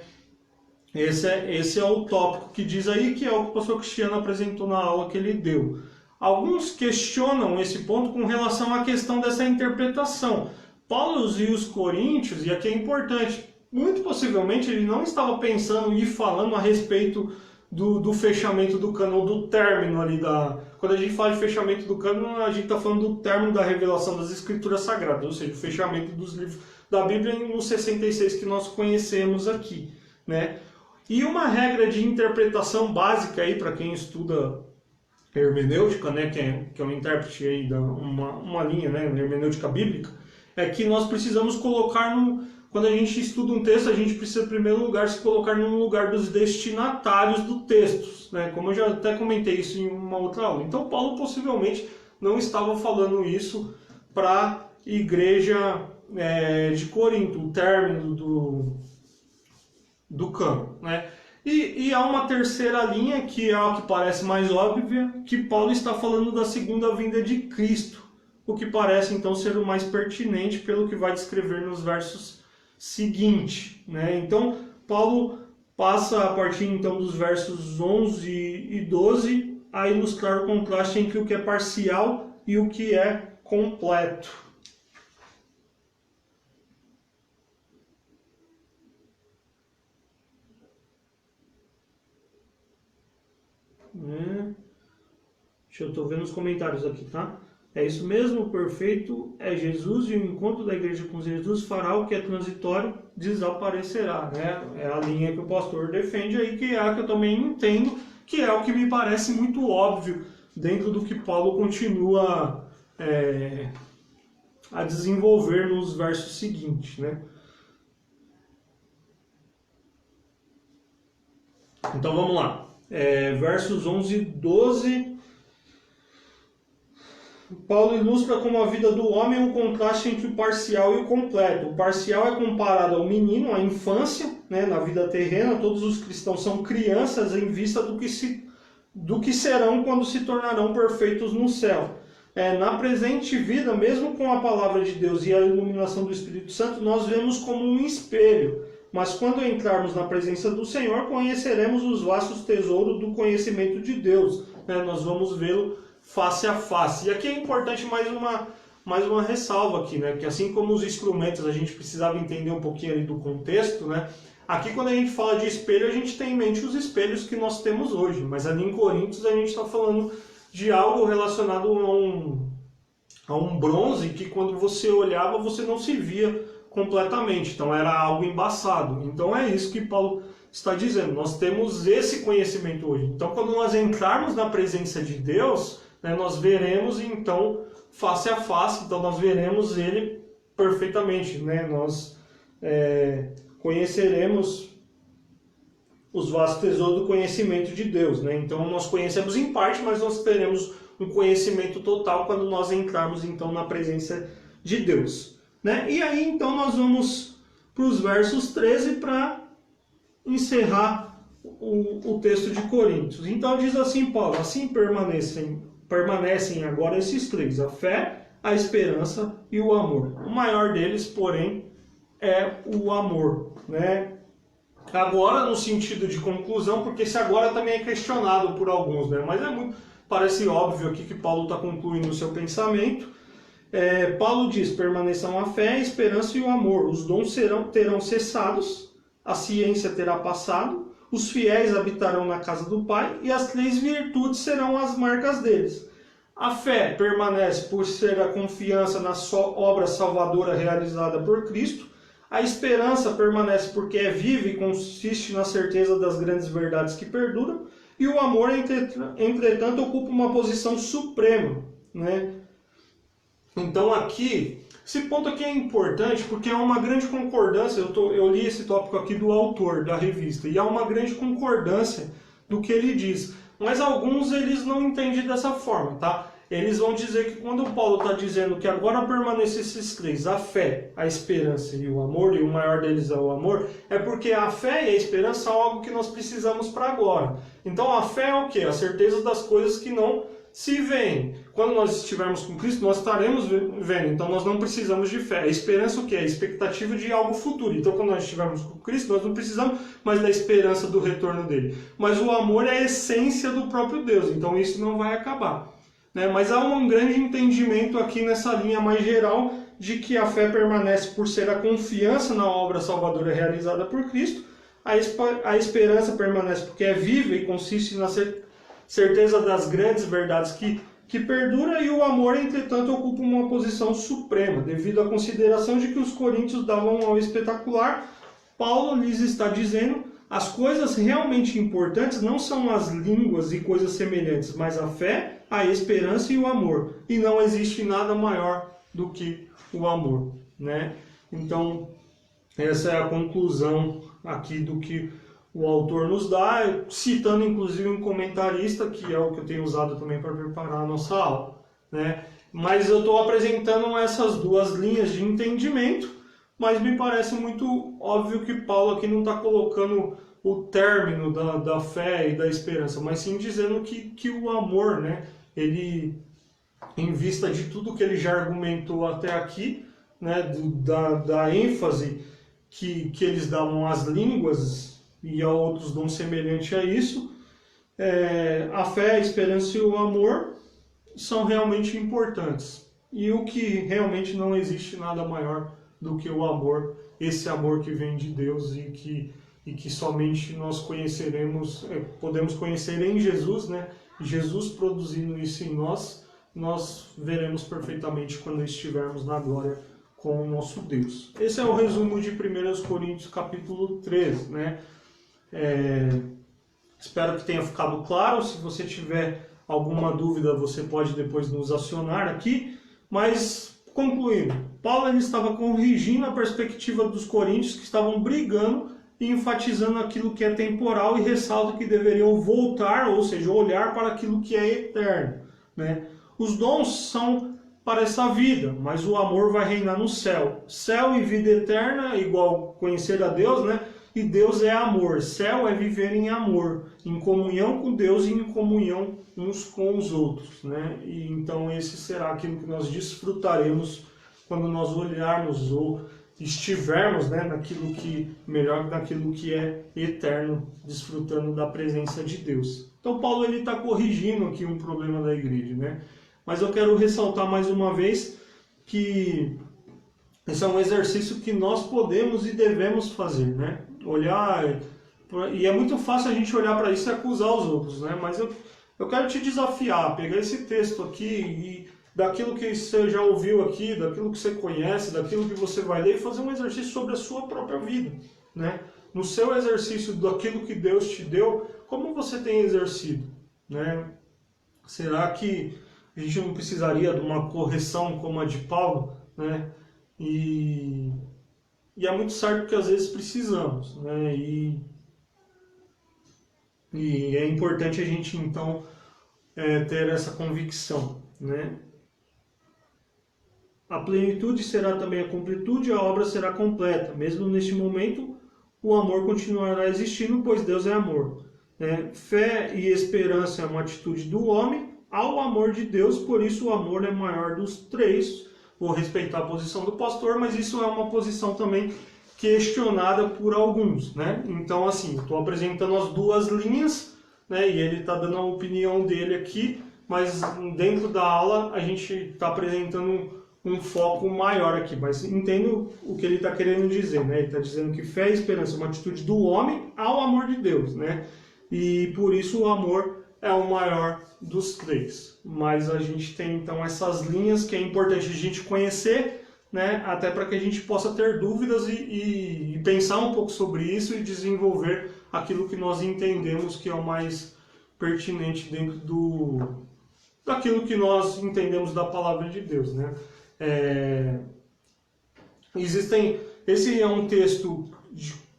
Esse é o tópico que diz aí, que é o que o pastor Cristiano apresentou na aula que ele deu. Alguns questionam esse ponto com relação à questão dessa interpretação. Paulo e os coríntios, e aqui é importante, muito possivelmente ele não estava pensando e falando a respeito do fechamento do cânon, do término ali da... Quando a gente fala de fechamento do cânon, a gente está falando do término da revelação das Escrituras Sagradas, ou seja, o fechamento dos livros da Bíblia nos 66 que nós conhecemos aqui, né? E uma regra de interpretação básica aí para quem estuda hermenêutica, né, que é um intérprete aí uma linha, né, hermenêutica bíblica, é que nós precisamos colocar quando a gente estuda um texto, a gente precisa em primeiro lugar se colocar no lugar dos destinatários do texto, né, como eu já até comentei isso em uma outra aula. Então Paulo possivelmente não estava falando isso para a igreja de Corinto, o término do cânon, né? E há uma terceira linha, que é a que parece mais óbvia, que Paulo está falando da segunda vinda de Cristo, o que parece então ser o mais pertinente pelo que vai descrever nos versos seguintes, né? Então, Paulo passa a partir então dos versos 11 e 12 a ilustrar o contraste entre o que é parcial e o que é completo. Eu estou vendo os comentários aqui, tá? É isso mesmo, o perfeito é Jesus, e o encontro da igreja com Jesus fará o que é transitório desaparecerá, né? É a linha que o pastor defende aí, que é a que eu também entendo, que é o que me parece muito óbvio dentro do que Paulo continua a desenvolver nos versos seguintes, né? Então vamos lá. Versos 11 e 12... Paulo ilustra como a vida do homem um contraste entre o parcial e o completo. O parcial é comparado ao menino, à infância, né, na vida terrena. Todos os cristãos são crianças em vista do que serão quando se tornarão perfeitos no céu. Na presente vida, mesmo com a palavra de Deus e a iluminação do Espírito Santo, nós vemos como um espelho. Mas quando entrarmos na presença do Senhor, conheceremos os vastos tesouros do conhecimento de Deus, né? Nós vamos vê-lo face a face. E aqui é importante mais uma ressalva aqui, né? Que assim como os instrumentos a gente precisava entender um pouquinho ali do contexto, né? Aqui quando a gente fala de espelho, a gente tem em mente os espelhos que nós temos hoje. Mas ali em Coríntios a gente está falando de algo relacionado a um bronze que quando você olhava você não se via completamente. Então era algo embaçado. Então é isso que Paulo está dizendo. Nós temos esse conhecimento hoje. Então quando nós entrarmos na presença de Deus, né, nós veremos então face a face, então nós veremos ele perfeitamente, né? Nós conheceremos os vastos tesouros do conhecimento de Deus, né? Então nós conhecemos em parte, mas nós teremos um conhecimento total quando nós entrarmos então na presença de Deus, né? E aí então nós vamos para os versos 13 para encerrar o texto de Coríntios. Então diz assim Paulo, assim permanecem agora esses três, a fé, a esperança e o amor. O maior deles, porém, é o amor, né? Agora, no sentido de conclusão, porque esse agora também é questionado por alguns, né? Mas parece óbvio aqui que Paulo está concluindo o seu pensamento. Paulo diz, permaneçam a fé, a esperança e o amor. Os dons terão cessados, a ciência terá passado, os fiéis habitarão na casa do Pai e as três virtudes serão as marcas deles. A fé permanece por ser a confiança na obra salvadora realizada por Cristo. A esperança permanece porque é viva e consiste na certeza das grandes verdades que perduram. E o amor, entretanto, ocupa uma posição suprema, né? Então aqui, esse ponto aqui é importante porque há uma grande concordância. Eu li esse tópico aqui do autor da revista e há uma grande concordância do que ele diz. Mas alguns eles não entendem dessa forma, tá? Eles vão dizer que quando o Paulo está dizendo que agora permanecem esses três, a fé, a esperança e o amor, e o maior deles é o amor, é porque a fé e a esperança são algo que nós precisamos para agora. Então a fé é o quê? A certeza das coisas que não se veem. Quando nós estivermos com Cristo, nós estaremos vendo, então nós não precisamos de fé. A esperança o quê? A expectativa de algo futuro. Então quando nós estivermos com Cristo, nós não precisamos mais da esperança do retorno dele. Mas o amor é a essência do próprio Deus, então isso não vai acabar. Mas há um grande entendimento aqui nessa linha mais geral de que a fé permanece por ser a confiança na obra salvadora realizada por Cristo, a esperança permanece porque é viva e consiste na certeza das grandes verdades que perdura, e o amor, entretanto, ocupa uma posição suprema, devido à consideração de que os coríntios davam ao espetacular. Paulo lhes está dizendo: as coisas realmente importantes não são as línguas e coisas semelhantes, mas a fé, a esperança e o amor. E não existe nada maior do que o amor, né? Então, essa é a conclusão aqui do que o autor nos dá, citando inclusive um comentarista, que é o que eu tenho usado também para preparar a nossa aula, né? Mas eu estou apresentando essas duas linhas de entendimento, mas me parece muito óbvio que Paulo aqui não está colocando o término da fé e da esperança, mas sim dizendo que o amor, né, ele, em vista de tudo que ele já argumentou até aqui, né, da ênfase que eles davam às línguas e a outros dons semelhantes a isso, a fé, a esperança e o amor são realmente importantes. E o que realmente não existe nada maior do que o amor, esse amor que vem de Deus e que somente nós conheceremos, podemos conhecer em Jesus, né? Jesus produzindo isso em nós veremos perfeitamente quando estivermos na glória com o nosso Deus. Esse é o resumo de 1 Coríntios capítulo 13, né? Espero que tenha ficado claro. Se você tiver alguma dúvida, você pode depois nos acionar aqui. Mas, concluindo, Paulo ele estava corrigindo a perspectiva dos coríntios que estavam brigando e enfatizando aquilo que é temporal e ressalta que deveriam voltar, ou seja, olhar para aquilo que é eterno, né? Os dons são para essa vida, mas o amor vai reinar no céu. Céu e vida eterna é igual conhecer a Deus, né? E Deus é amor. Céu é viver em amor, em comunhão com Deus e em comunhão uns com os outros, né? E então esse será aquilo que nós desfrutaremos quando nós olharmos ou estivermos, né, naquilo que melhor naquilo que é eterno, desfrutando da presença de Deus. Então Paulo ele está corrigindo aqui um problema da igreja, né? Mas eu quero ressaltar mais uma vez que esse é um exercício que nós podemos e devemos fazer, né? Olhar, e é muito fácil a gente olhar para isso e acusar os outros, né? Mas eu quero te desafiar, pegar esse texto aqui e daquilo que você já ouviu aqui, daquilo que você conhece, daquilo que você vai ler, e fazer um exercício sobre a sua própria vida, né? No seu exercício daquilo que Deus te deu, como você tem exercido, né? Será que a gente não precisaria de uma correção como a de Paulo, né? E é muito certo que às vezes precisamos, né? E é importante a gente então ter essa convicção, né? A plenitude será também a completude, a obra será completa. Mesmo neste momento, o amor continuará existindo, pois Deus é amor. Fé e esperança é uma atitude do homem ao amor de Deus, por isso o amor é maior dos três. Vou respeitar a posição do pastor, mas isso é uma posição também questionada por alguns, né? Então, assim, estou apresentando as duas linhas, né? E ele está dando a opinião dele aqui, mas dentro da aula a gente está apresentando um foco maior aqui, mas entendo o que ele está querendo dizer, né? Ele está dizendo que fé e esperança é uma atitude do homem ao amor de Deus, né? E por isso o amor é o maior dos três. Mas a gente tem então essas linhas que é importante a gente conhecer, né? Até para que a gente possa ter dúvidas e pensar um pouco sobre isso e desenvolver aquilo que nós entendemos que é o mais pertinente dentro daquilo que nós entendemos da palavra de Deus, né? Esse é um texto,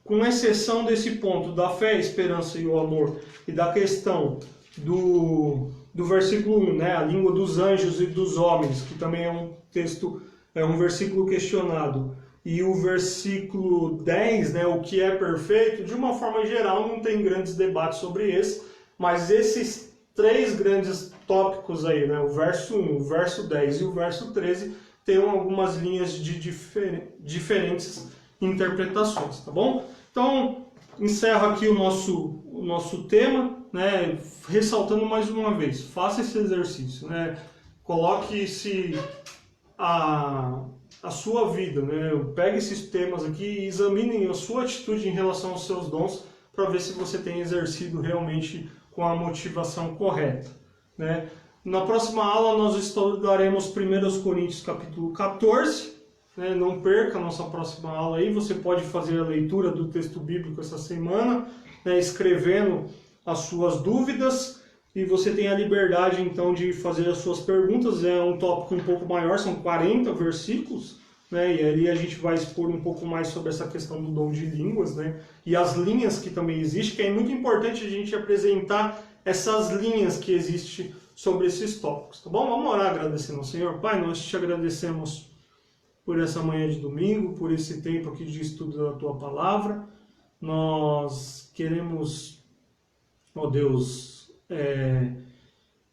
com exceção desse ponto da fé, a esperança e o amor, e da questão do versículo 1, né, a língua dos anjos e dos homens, que também é um texto, é um versículo questionado, e o versículo 10, né, o que é perfeito, de uma forma geral não tem grandes debates sobre esse, mas esses três grandes tópicos aí, né, o verso 1, o verso 10 e o verso 13, tem algumas linhas de diferentes interpretações, tá bom? Então, encerro aqui o nosso tema, né, ressaltando mais uma vez, faça esse exercício, né, coloque-se a sua vida, né, pegue esses temas aqui e examine a sua atitude em relação aos seus dons, para ver se você tem exercido realmente com a motivação correta, né. Na próxima aula nós estudaremos 1 Coríntios capítulo 14, né? Não perca a nossa próxima aula aí, você pode fazer a leitura do texto bíblico essa semana, né? Escrevendo as suas dúvidas, e você tem a liberdade então de fazer as suas perguntas, é um tópico um pouco maior, são 40 versículos, né? E ali a gente vai expor um pouco mais sobre essa questão do dom de línguas, né? E as linhas que também existem, que é muito importante a gente apresentar essas linhas que existem sobre esses tópicos, tá bom? Vamos orar agradecendo ao Senhor. Pai, nós te agradecemos por essa manhã de domingo, por esse tempo aqui de estudo da Tua Palavra. Nós queremos, ó Deus,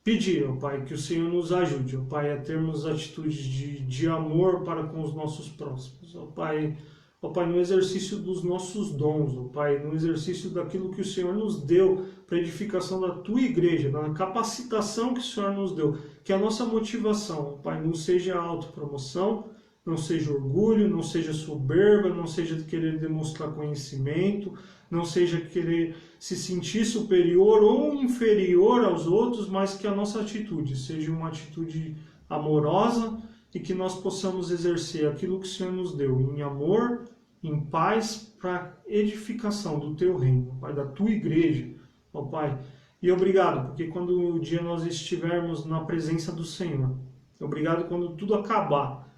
pedir, ó Pai, que o Senhor nos ajude, ó Pai, a termos atitudes de amor para com os nossos próximos, ó Pai, no exercício dos nossos dons, ó Pai, no exercício daquilo que o Senhor nos deu para edificação da Tua igreja, na capacitação que o Senhor nos deu, que a nossa motivação, ó Pai, não seja autopromoção, não seja orgulho, não seja soberba, não seja querer demonstrar conhecimento, não seja querer se sentir superior ou inferior aos outros, mas que a nossa atitude seja uma atitude amorosa, e que nós possamos exercer aquilo que o Senhor nos deu em amor, em paz, para edificação do Teu reino, Pai, da Tua igreja, ó Pai. E obrigado, porque quando um dia nós estivermos na presença do Senhor, obrigado quando tudo acabar,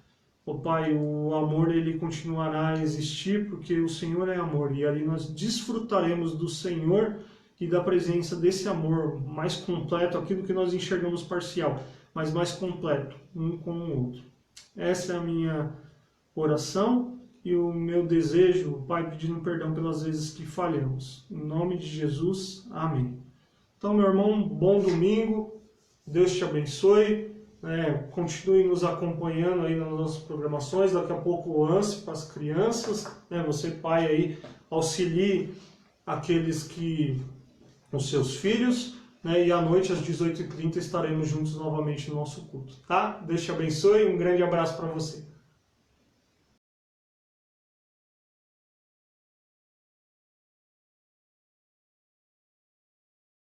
ó Pai, o amor ele continuará a existir, porque o Senhor é amor, e ali nós desfrutaremos do Senhor e da presença desse amor mais completo, aquilo que nós enxergamos parcial, mas mais completo, um com o outro. Essa é a minha oração e o meu desejo, Pai, pedindo perdão pelas vezes que falhamos. Em nome de Jesus, amém. Então, meu irmão, bom domingo, Deus te abençoe, continue nos acompanhando aí nas nossas programações, daqui a pouco o ANSI para as crianças, você pai aí, auxilie os seus filhos, e à noite às 18h30 estaremos juntos novamente no nosso culto, tá? Deus te abençoe, um grande abraço para você.